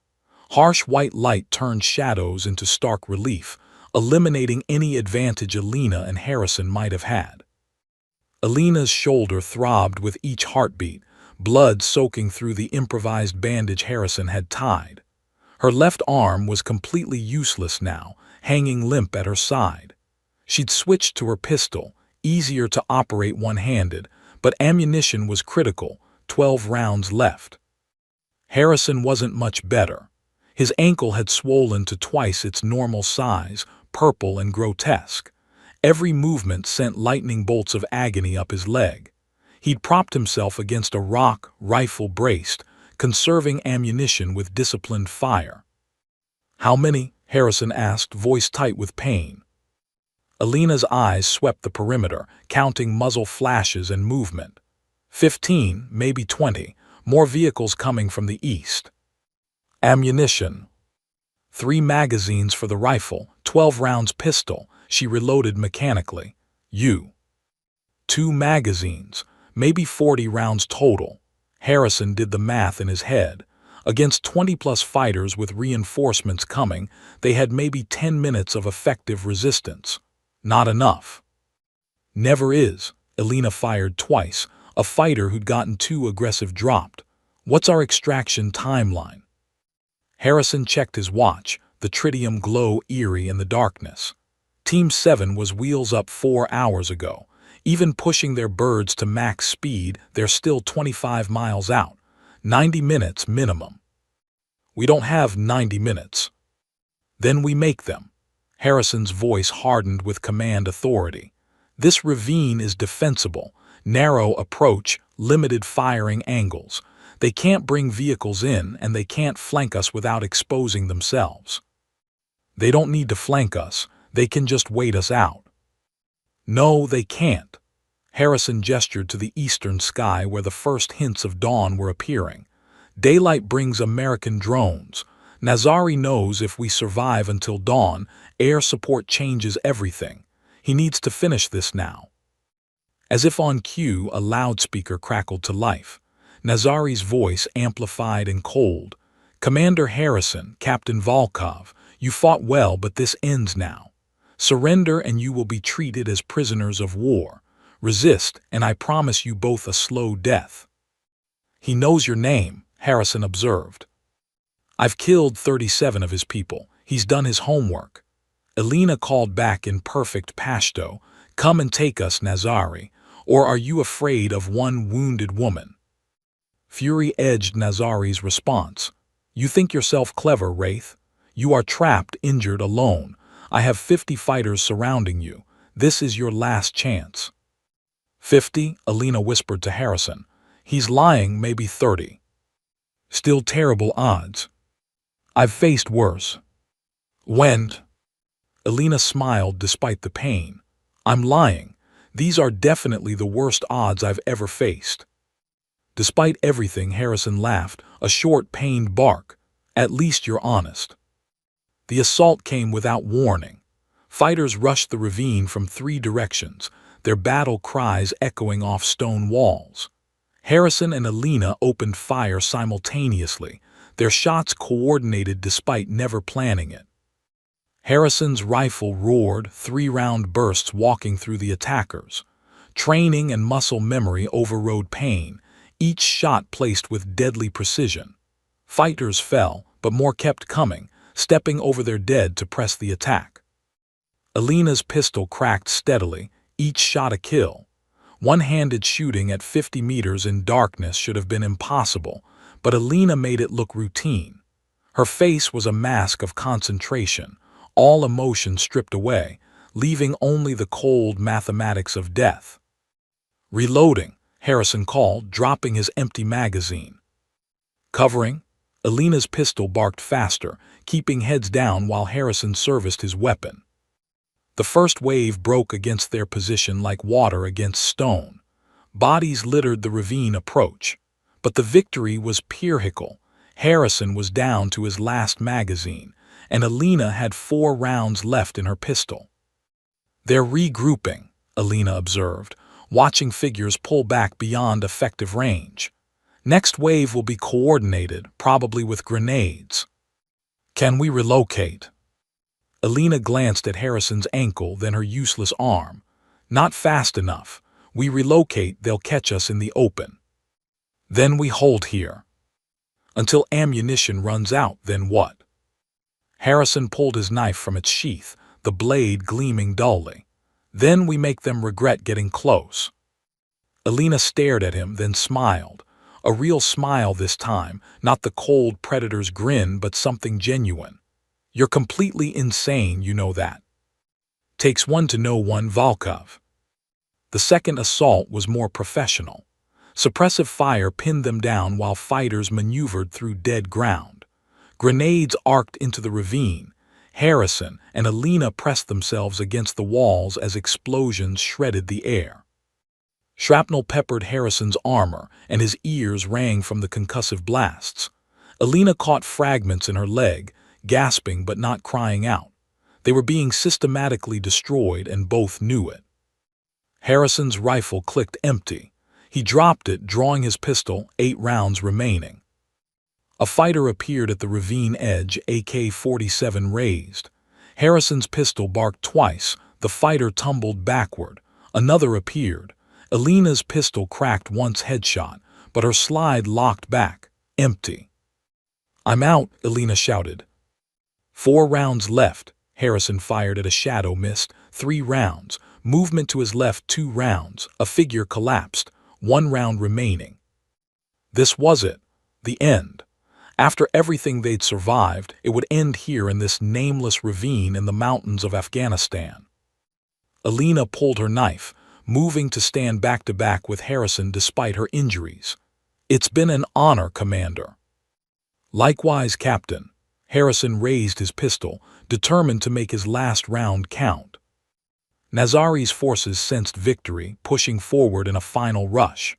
Harsh white light turned shadows into stark relief, eliminating any advantage Elena and Harrison might have had. Elena's shoulder throbbed with each heartbeat, blood soaking through the improvised bandage Harrison had tied. Her left arm was completely useless now, hanging limp at her side. She'd switched to her pistol, easier to operate one-handed, but ammunition was critical, 12 rounds left. Harrison wasn't much better. His ankle had swollen to twice its normal size, purple and grotesque. Every movement sent lightning bolts of agony up his leg. He'd propped himself against a rock, rifle braced, conserving ammunition with disciplined fire. "How many?" Harrison asked, voice tight with pain. Elena's eyes swept the perimeter, counting muzzle flashes and movement. 15, maybe 20, more vehicles coming from the east. "Ammunition." 3 magazines for the rifle, 12 rounds pistol, she reloaded mechanically. "You." 2 magazines, maybe 40 rounds total. Harrison did the math in his head. Against 20-plus fighters with reinforcements coming, they had maybe 10 minutes of effective resistance. Not enough. "Never is." Elena fired twice. A fighter who'd gotten too aggressive dropped. "What's our extraction timeline?" Harrison checked his watch, the tritium glow eerie in the darkness. Team 7 was wheels up 4 hours ago. Even pushing their birds to max speed, they're still 25 miles out. 90 minutes minimum. "We don't have 90 minutes. "Then we make them." Harrison's voice hardened with command authority. "This ravine is defensible. Narrow approach, limited firing angles. They can't bring vehicles in, and they can't flank us without exposing themselves. They don't need to flank us. They can just wait us out." "No, they can't." Harrison gestured to the eastern sky where the first hints of dawn were appearing. "Daylight brings American drones. Nazari knows if we survive until dawn, air support changes everything. He needs to finish this now." As if on cue, a loudspeaker crackled to life. Nazari's voice amplified and cold. "Commander Harrison, Captain Volkov, you fought well, but this ends now. Surrender and you will be treated as prisoners of war. Resist, and I promise you both a slow death." "He knows your name," Harrison observed. "I've killed 37 of his people. He's done his homework." Elena called back in perfect Pashto, "Come and take us, Nazari, or are you afraid of one wounded woman?" Fury edged Nazari's response. "You think yourself clever, Wraith? You are trapped, injured, alone. I have 50 fighters surrounding you. This is your last chance." 50, Elena whispered to Harrison. "He's lying, maybe 30. Still terrible odds. I've faced worse." "When?" Elena smiled despite the pain. "I'm lying. These are definitely the worst odds I've ever faced." Despite everything, Harrison laughed, a short, pained bark. "At least you're honest." The assault came without warning. Fighters rushed the ravine from 3 directions, their battle cries echoing off stone walls. Harrison and Elena opened fire simultaneously, their shots coordinated despite never planning it. Harrison's rifle roared, 3-round bursts walking through the attackers. Training and muscle memory overrode pain, each shot placed with deadly precision. Fighters fell, but more kept coming, stepping over their dead to press the attack. Alina's pistol cracked steadily, each shot a kill. One-handed shooting at 50 meters in darkness should have been impossible, but Alina made it look routine. Her face was a mask of concentration, all emotion stripped away, leaving only the cold mathematics of death. "Reloading," Harrison called, dropping his empty magazine. "Covering?" Alina's pistol barked faster, keeping heads down while Harrison serviced his weapon. The first wave broke against their position like water against stone. Bodies littered the ravine approach. But the victory was pyrrhical. Harrison was down to his last magazine, and Alina had 4 rounds left in her pistol. "They're regrouping," Alina observed, watching figures pull back beyond effective range. "Next wave will be coordinated, probably with grenades." "Can we relocate?" Alina glanced at Harrison's ankle, then her useless arm. "Not fast enough. We relocate, they'll catch us in the open." "Then we hold here." "Until ammunition runs out, then what?" Harrison pulled his knife from its sheath, the blade gleaming dully. "Then we make them regret getting close." Alina stared at him, then smiled. A real smile this time, not the cold predator's grin, but something genuine. "You're completely insane, you know that." "Takes one to know one, Volkov." The second assault was more professional. Suppressive fire pinned them down while fighters maneuvered through dead ground. Grenades arced into the ravine. Harrison and Alina pressed themselves against the walls as explosions shredded the air. Shrapnel peppered Harrison's armor, and his ears rang from the concussive blasts. Alina caught fragments in her leg, gasping but not crying out. They were being systematically destroyed, and both knew it. Harrison's rifle clicked empty. He dropped it, drawing his pistol, 8 rounds remaining. A fighter appeared at the ravine edge, AK-47 raised. Harrison's pistol barked twice. The fighter tumbled backward. Another appeared. Alina's pistol cracked once headshot, but her slide locked back, empty. "I'm out," Alina shouted. 4 rounds left. Harrison fired at a shadow, missed. 3 rounds. Movement to his left, 2 rounds. A figure collapsed. 1 round remaining. This was it. The end. After everything they'd survived, it would end here in this nameless ravine in the mountains of Afghanistan. Alina pulled her knife, moving to stand back to back with Harrison despite her injuries. "It's been an honor, Commander." "Likewise, Captain." Harrison raised his pistol, determined to make his last round count. Nazari's forces sensed victory, pushing forward in a final rush.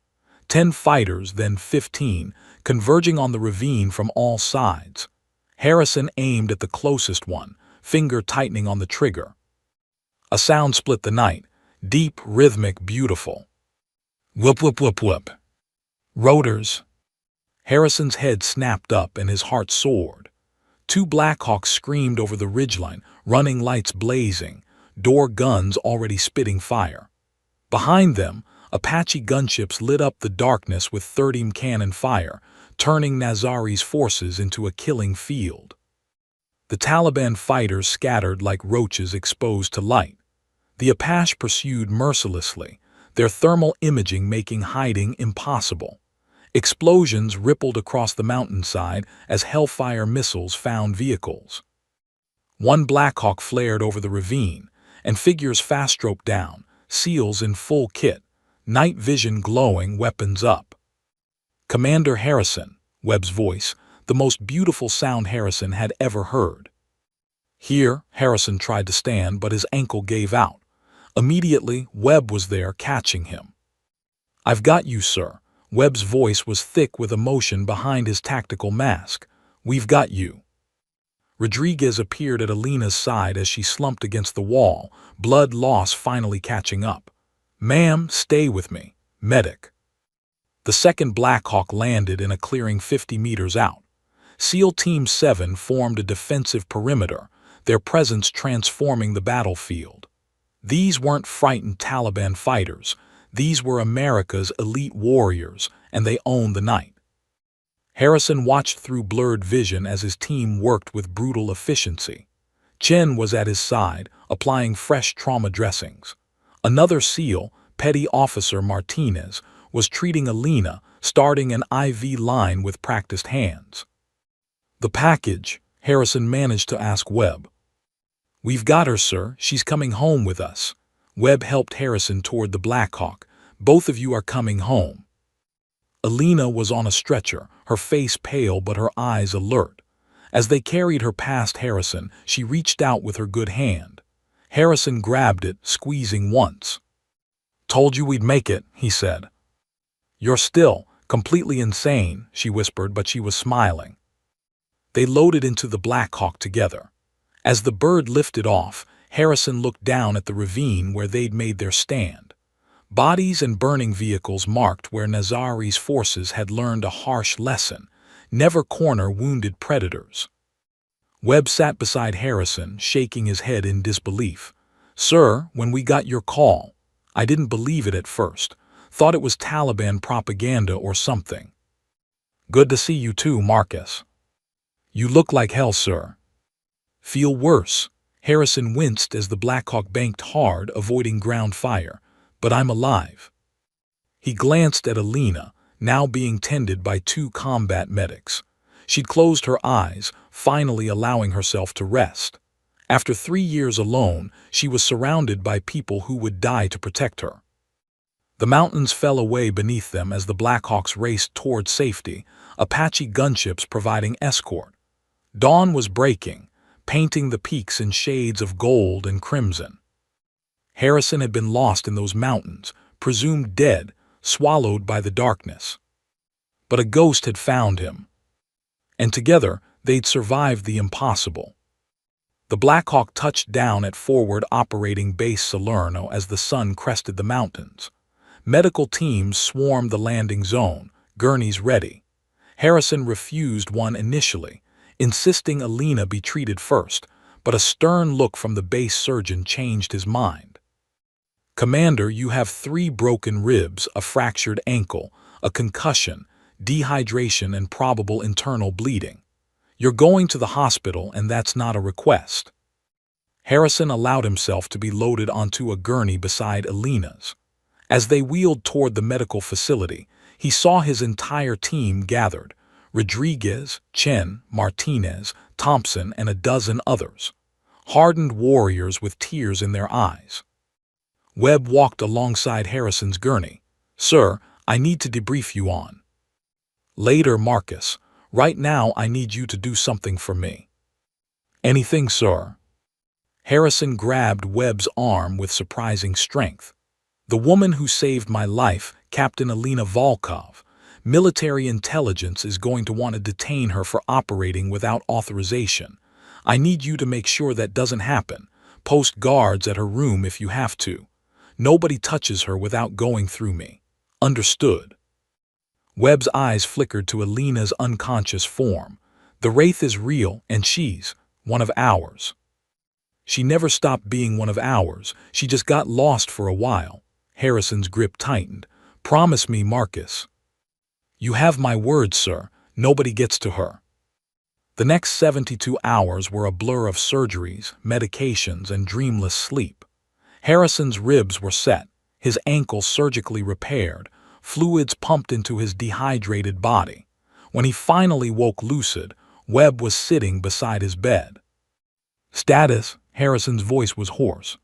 10 fighters, then 15, converging on the ravine from all sides. Harrison aimed at the closest one, finger tightening on the trigger. A sound split the night, deep, rhythmic, beautiful. Whoop, whoop, whoop, whoop. "Rotors." Harrison's head snapped up and his heart soared. 2 Blackhawks screamed over the ridgeline, running lights blazing, door guns already spitting fire. Behind them, Apache gunships lit up the darkness with 30 cannon fire, turning Nazari's forces into a killing field. The Taliban fighters scattered like roaches exposed to light. The Apache pursued mercilessly, their thermal imaging making hiding impossible. Explosions rippled across the mountainside as Hellfire missiles found vehicles. 1 Blackhawk flared over the ravine, and figures fast-stroked down, SEALs in full kit, night vision glowing, weapons up. "Commander Harrison," Webb's voice, the most beautiful sound Harrison had ever heard. Here, Harrison tried to stand, but his ankle gave out. Immediately, Webb was there, catching him. "I've got you, sir." Webb's voice was thick with emotion behind his tactical mask. "We've got you." Rodriguez appeared at Alina's side as she slumped against the wall, blood loss finally catching up. "Ma'am, stay with me. Medic." The second Blackhawk landed in a clearing 50 meters out. SEAL Team 7 formed a defensive perimeter, their presence transforming the battlefield. These weren't frightened Taliban fighters. These were America's elite warriors, and they owned the night. Harrison watched through blurred vision as his team worked with brutal efficiency. Chen was at his side, applying fresh trauma dressings. Another SEAL, Petty Officer Martinez, was treating Alina, starting an IV line with practiced hands. The package, Harrison managed to ask Webb. "We've got her, sir. She's coming home with us." Webb helped Harrison toward the Blackhawk. "Both of you are coming home." Alina was on a stretcher, her face pale but her eyes alert. As they carried her past Harrison, she reached out with her good hand. Harrison grabbed it, squeezing once. "Told you we'd make it," he said. "You're still completely insane," she whispered, but she was smiling. They loaded into the Blackhawk together. As the bird lifted off, Harrison looked down at the ravine where they'd made their stand. Bodies and burning vehicles marked where Nazari's forces had learned a harsh lesson: never corner wounded predators. Webb sat beside Harrison, shaking his head in disbelief. "Sir, when we got your call, I didn't believe it at first. Thought it was Taliban propaganda or something." "Good to see you too, Marcus." "You look like hell, sir." "Feel worse." Harrison winced as the Blackhawk banked hard, avoiding ground fire. "But I'm alive." He glanced at Alina, now being tended by 2 combat medics. She'd closed her eyes, finally allowing herself to rest. After 3 years alone, she was surrounded by people who would die to protect her. The mountains fell away beneath them as the Blackhawks raced toward safety, Apache gunships providing escort. Dawn was breaking, painting the peaks in shades of gold and crimson. Harrison had been lost in those mountains, presumed dead, swallowed by the darkness. But a ghost had found him. And together, they'd survived the impossible. The Blackhawk touched down at Forward Operating Base Salerno as the sun crested the mountains. Medical teams swarmed the landing zone, gurneys ready. Harrison refused one initially, insisting Alina be treated first, but a stern look from the base surgeon changed his mind. "Commander, you have 3 broken ribs, a fractured ankle, a concussion, dehydration and probable internal bleeding. You're going to the hospital and that's not a request." Harrison allowed himself to be loaded onto a gurney beside Alina's. As they wheeled toward the medical facility, he saw his entire team gathered: Rodriguez, Chen, Martinez, Thompson, and a dozen others. Hardened warriors with tears in their eyes. Webb walked alongside Harrison's gurney. "Sir, I need to debrief you on." "Later, Marcus. Right now I need you to do something for me." "Anything, sir." Harrison grabbed Webb's arm with surprising strength. "The woman who saved my life, Captain Alina Volkov. Military intelligence is going to want to detain her for operating without authorization. I need you to make sure that doesn't happen. Post guards at her room if you have to. Nobody touches her without going through me. Understood?" Webb's eyes flickered to Alina's unconscious form. "The Wraith is real, and she's one of ours." "She never stopped being one of ours. She just got lost for a while." Harrison's grip tightened. "Promise me, Marcus." "You have my word, sir. Nobody gets to her." The next 72 hours were a blur of surgeries, medications, and dreamless sleep. Harrison's ribs were set, his ankle surgically repaired, fluids pumped into his dehydrated body. When he finally woke lucid, Webb was sitting beside his bed. "Status?" Harrison's voice was hoarse.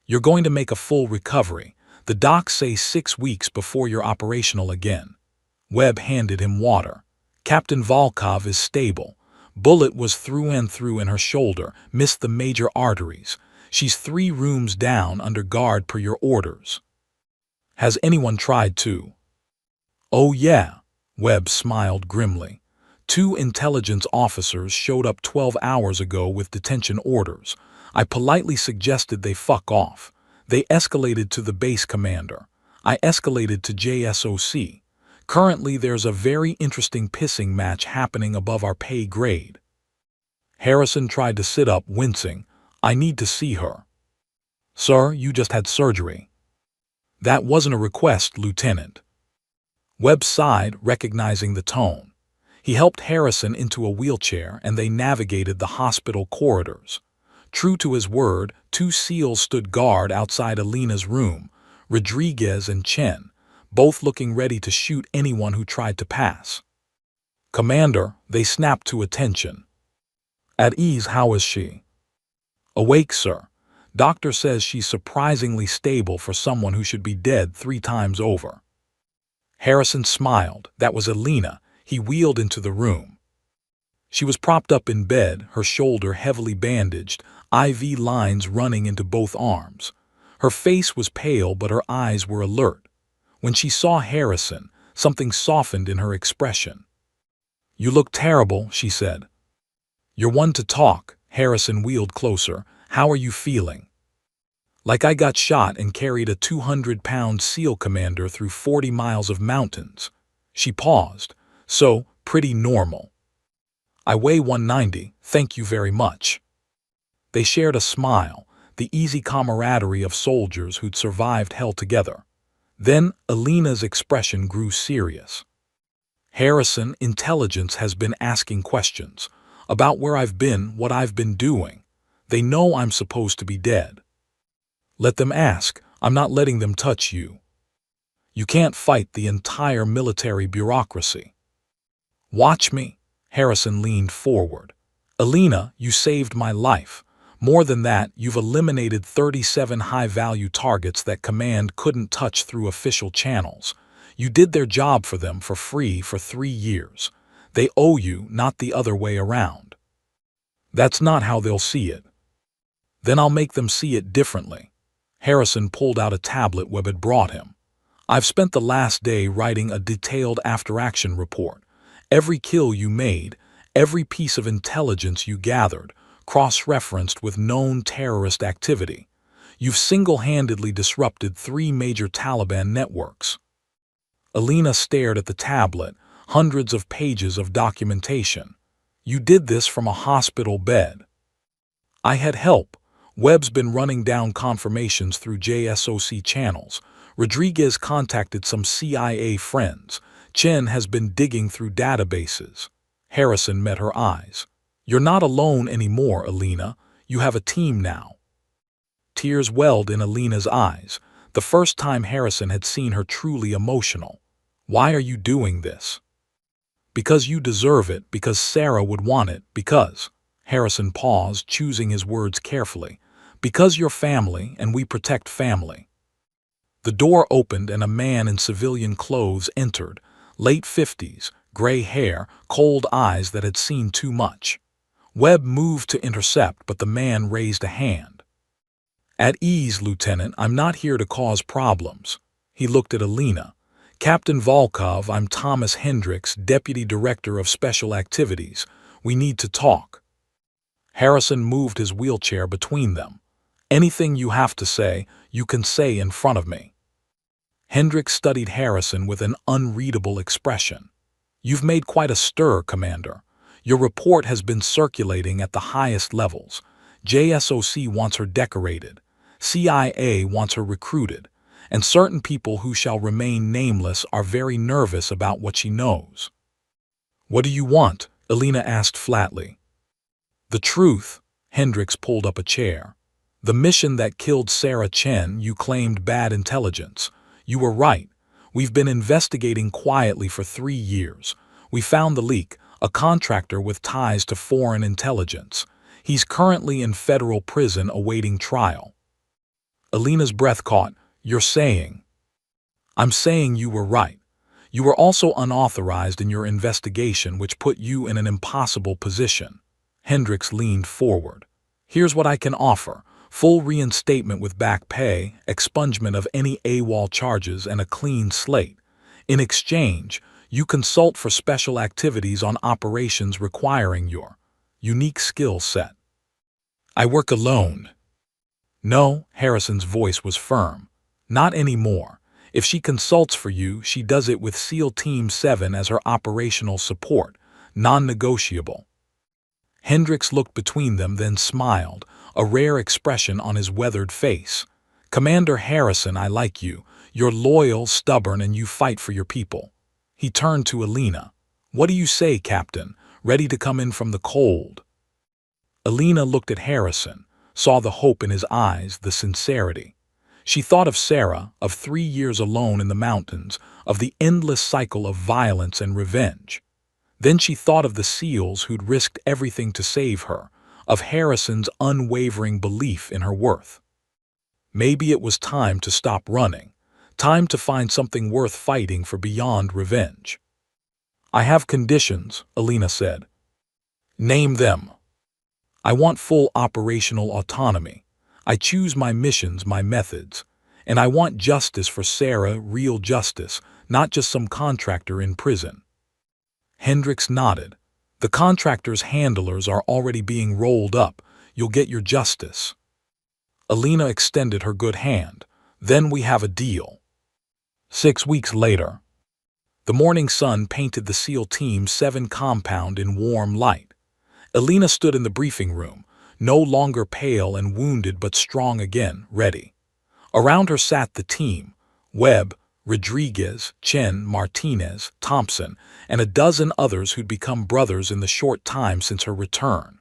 "You're going to make a full recovery. The docs say 6 weeks before you're operational again." Webb handed him water. "Captain Volkov is stable. Bullet was through and through in her shoulder, missed the major arteries. She's 3 rooms down under guard per your orders." "Has anyone tried to?" "Oh yeah," Webb smiled grimly. 2 intelligence officers showed up 12 hours ago with detention orders. I politely suggested they fuck off. They escalated to the base commander. I escalated to JSOC. Currently there's a very interesting pissing match happening above our pay grade." Harrison tried to sit up, wincing. "I need to see her." "Sir, you just had surgery." "That wasn't a request, Lieutenant." Webb sighed, recognizing the tone. He helped Harrison into a wheelchair and they navigated the hospital corridors. True to his word, 2 SEALs stood guard outside Alina's room, Rodriguez and Chen, both looking ready to shoot anyone who tried to pass. "Commander," they snapped to attention. "At ease, how is she?" "Awake, sir. Doctor says she's surprisingly stable for someone who should be dead 3 times over." Harrison smiled. That was Alina. He wheeled into the room. She was propped up in bed, her shoulder heavily bandaged, IV lines running into both arms. Her face was pale, but her eyes were alert. When she saw Harrison, something softened in her expression. "You look terrible," she said. "You're one to talk." Harrison wheeled closer. "How are you feeling?" "Like I got shot and carried a 200-pound SEAL commander through 40 miles of mountains." She paused. "So, pretty normal." "I weigh 190, thank you very much." They shared a smile, the easy camaraderie of soldiers who'd survived hell together. Then Alina's expression grew serious. "Harrison, intelligence has been asking questions about where I've been, what I've been doing. They know I'm supposed to be dead." "Let them ask. I'm not letting them touch you. You can't fight the entire military bureaucracy." "Watch me." Harrison leaned forward. "Alina, you saved my life. More than that, you've eliminated 37 high-value targets that Command couldn't touch through official channels. You did their job for them for free for 3 years. They owe you, not the other way around." "That's not how they'll see it." "Then I'll make them see it differently." Harrison pulled out a tablet Webb had brought him. "I've spent the last day writing a detailed after-action report. Every kill you made, every piece of intelligence you gathered, cross-referenced with known terrorist activity. You've single-handedly disrupted 3 major Taliban networks." Alina stared at the tablet, hundreds of pages of documentation. "You did this from a hospital bed." "I had help. Webb's been running down confirmations through JSOC channels. Rodriguez contacted some CIA friends. Chen has been digging through databases." Harrison met her eyes. "You're not alone anymore, Alina. You have a team now." Tears welled in Alina's eyes, the first time Harrison had seen her truly emotional. "Why are you doing this?" "Because you deserve it, because Sarah would want it, because—" Harrison paused, choosing his words carefully. "Because you're family, and we protect family." The door opened and a man in civilian clothes entered, late 50s, gray hair, cold eyes that had seen too much. Webb moved to intercept, but the man raised a hand. "At ease, Lieutenant, I'm not here to cause problems." He looked at Alina. "Captain Volkov, I'm Thomas Hendricks, Deputy Director of Special Activities. We need to talk." Harrison moved his wheelchair between them. "Anything you have to say, you can say in front of me." Hendricks studied Harrison with an unreadable expression. "You've made quite a stir, Commander. Your report has been circulating at the highest levels. JSOC wants her decorated. CIA wants her recruited. And certain people who shall remain nameless are very nervous about what she knows." "What do you want?" Alina asked flatly. "The truth." Hendricks pulled up a chair. "The mission that killed Sarah Chen, you claimed bad intelligence. You were right. We've been investigating quietly for 3 years. We found the leak, a contractor with ties to foreign intelligence. He's currently in federal prison awaiting trial." Alina's breath caught. "You're saying—" "I'm saying you were right. You were also unauthorized in your investigation, which put you in an impossible position." Hendricks leaned forward. "Here's what I can offer. Full reinstatement with back pay, expungement of any AWOL charges, and a clean slate. In exchange, you consult for special activities on operations requiring your unique skill set." "I work alone." "No," Harrison's voice was firm. "Not anymore. If she consults for you, she does it with SEAL Team 7 as her operational support, non-negotiable." Hendricks looked between them, then smiled, a rare expression on his weathered face. "Commander Harrison, I like you. You're loyal, stubborn, and you fight for your people." He turned to Alina. What do you say, Captain? Ready to come in from the cold? Alina looked at Harrison, saw the hope in his eyes, the sincerity. She thought of Sarah, of 3 years alone in the mountains, of the endless cycle of violence and revenge. Then she thought of the SEALs who'd risked everything to save her, of Harrison's unwavering belief in her worth. Maybe it was time to stop running, time to find something worth fighting for beyond revenge. I have conditions, Alina said. Name them. I want full operational autonomy. I choose my missions, my methods. And I want justice for Sarah, real justice, not just some contractor in prison. Hendricks nodded. The contractor's handlers are already being rolled up. You'll get your justice. Alina extended her good hand. Then we have a deal. 6 weeks later. The morning sun painted the SEAL Team 7 compound in warm light. Alina stood in the briefing room, no longer pale and wounded but strong again, ready. Around her sat the team, Webb, Rodriguez, Chen, Martinez, Thompson, and a dozen others who'd become brothers in the short time since her return.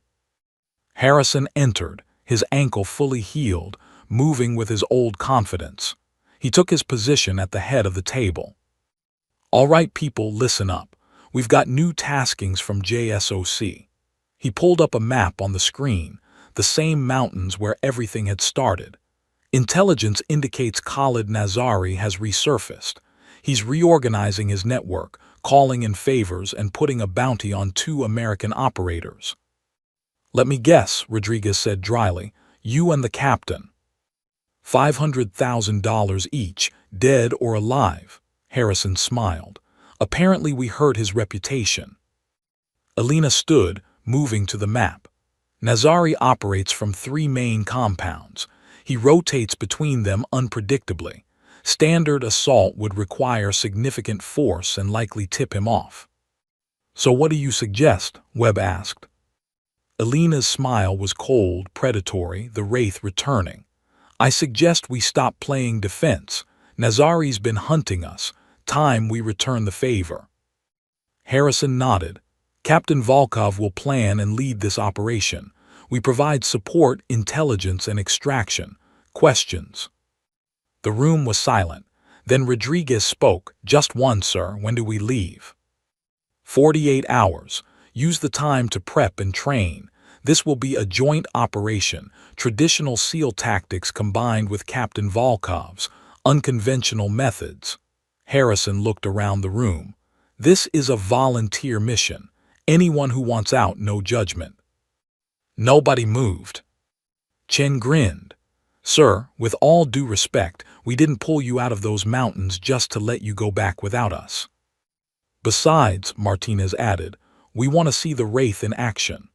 Harrison entered, his ankle fully healed, moving with his old confidence. He took his position at the head of the table. All right, people, listen up. We've got new taskings from JSOC. He pulled up a map on the screen, the same mountains where everything had started. Intelligence indicates Khalid Nazari has resurfaced. He's reorganizing his network, calling in favors and putting a bounty on 2 American operators. Let me guess, Rodriguez said dryly, you and the captain. $500,000 each, dead or alive. Harrison smiled. Apparently we hurt his reputation. Alina stood, moving to the map. Nazari operates from 3 main compounds. He rotates between them unpredictably. Standard assault would require significant force and likely tip him off. So what do you suggest? Webb asked. Alina's smile was cold, predatory, the wraith returning. I suggest we stop playing defense. Nazari's been hunting us. Time we return the favor. Harrison nodded. Captain Volkov will plan and lead this operation. We provide support, intelligence, and extraction. Questions? The room was silent. Then Rodriguez spoke. Just one, sir. When do we leave? 48 hours. Use the time to prep and train. This will be a joint operation, traditional SEAL tactics combined with Captain Volkov's unconventional methods. Harrison looked around the room. This is a volunteer mission. Anyone who wants out, no judgment. Nobody moved. Chen grinned. Sir, with all due respect, we didn't pull you out of those mountains just to let you go back without us. Besides, Martinez added, we want to see the wraith in action.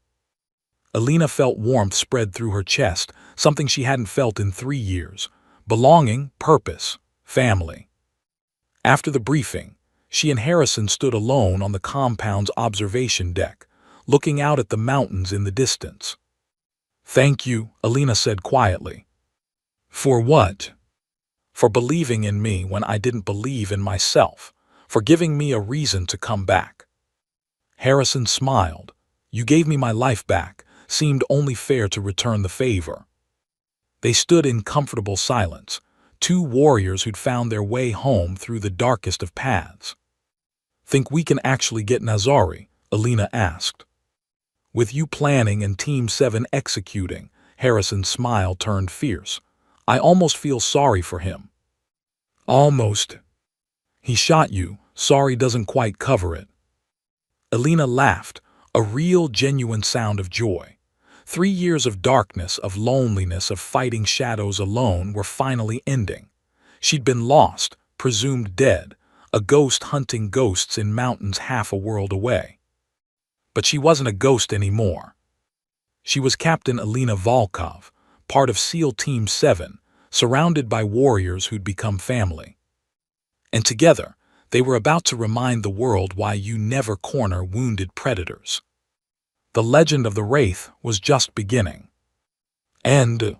Alina felt warmth spread through her chest, something she hadn't felt in 3 years. Belonging, purpose, family. After the briefing, she and Harrison stood alone on the compound's observation deck, looking out at the mountains in the distance. Thank you, Alina said quietly. For what? For believing in me when I didn't believe in myself, for giving me a reason to come back. Harrison smiled. You gave me my life back, seemed only fair to return the favor. They stood in comfortable silence, 2 warriors who'd found their way home through the darkest of paths. Think we can actually get Nazari? Alina asked. With you planning and Team 7 executing, Harrison's smile turned fierce. I almost feel sorry for him. Almost. He shot you. Sorry doesn't quite cover it. Alina laughed, a real, genuine sound of joy. 3 years of darkness, of loneliness, of fighting shadows alone were finally ending. She'd been lost, presumed dead, a ghost hunting ghosts in mountains half a world away. But she wasn't a ghost anymore. She was Captain Alina Volkov, part of SEAL Team 7, surrounded by warriors who'd become family. And together, they were about to remind the world why you never corner wounded predators. The legend of the Wraith was just beginning. And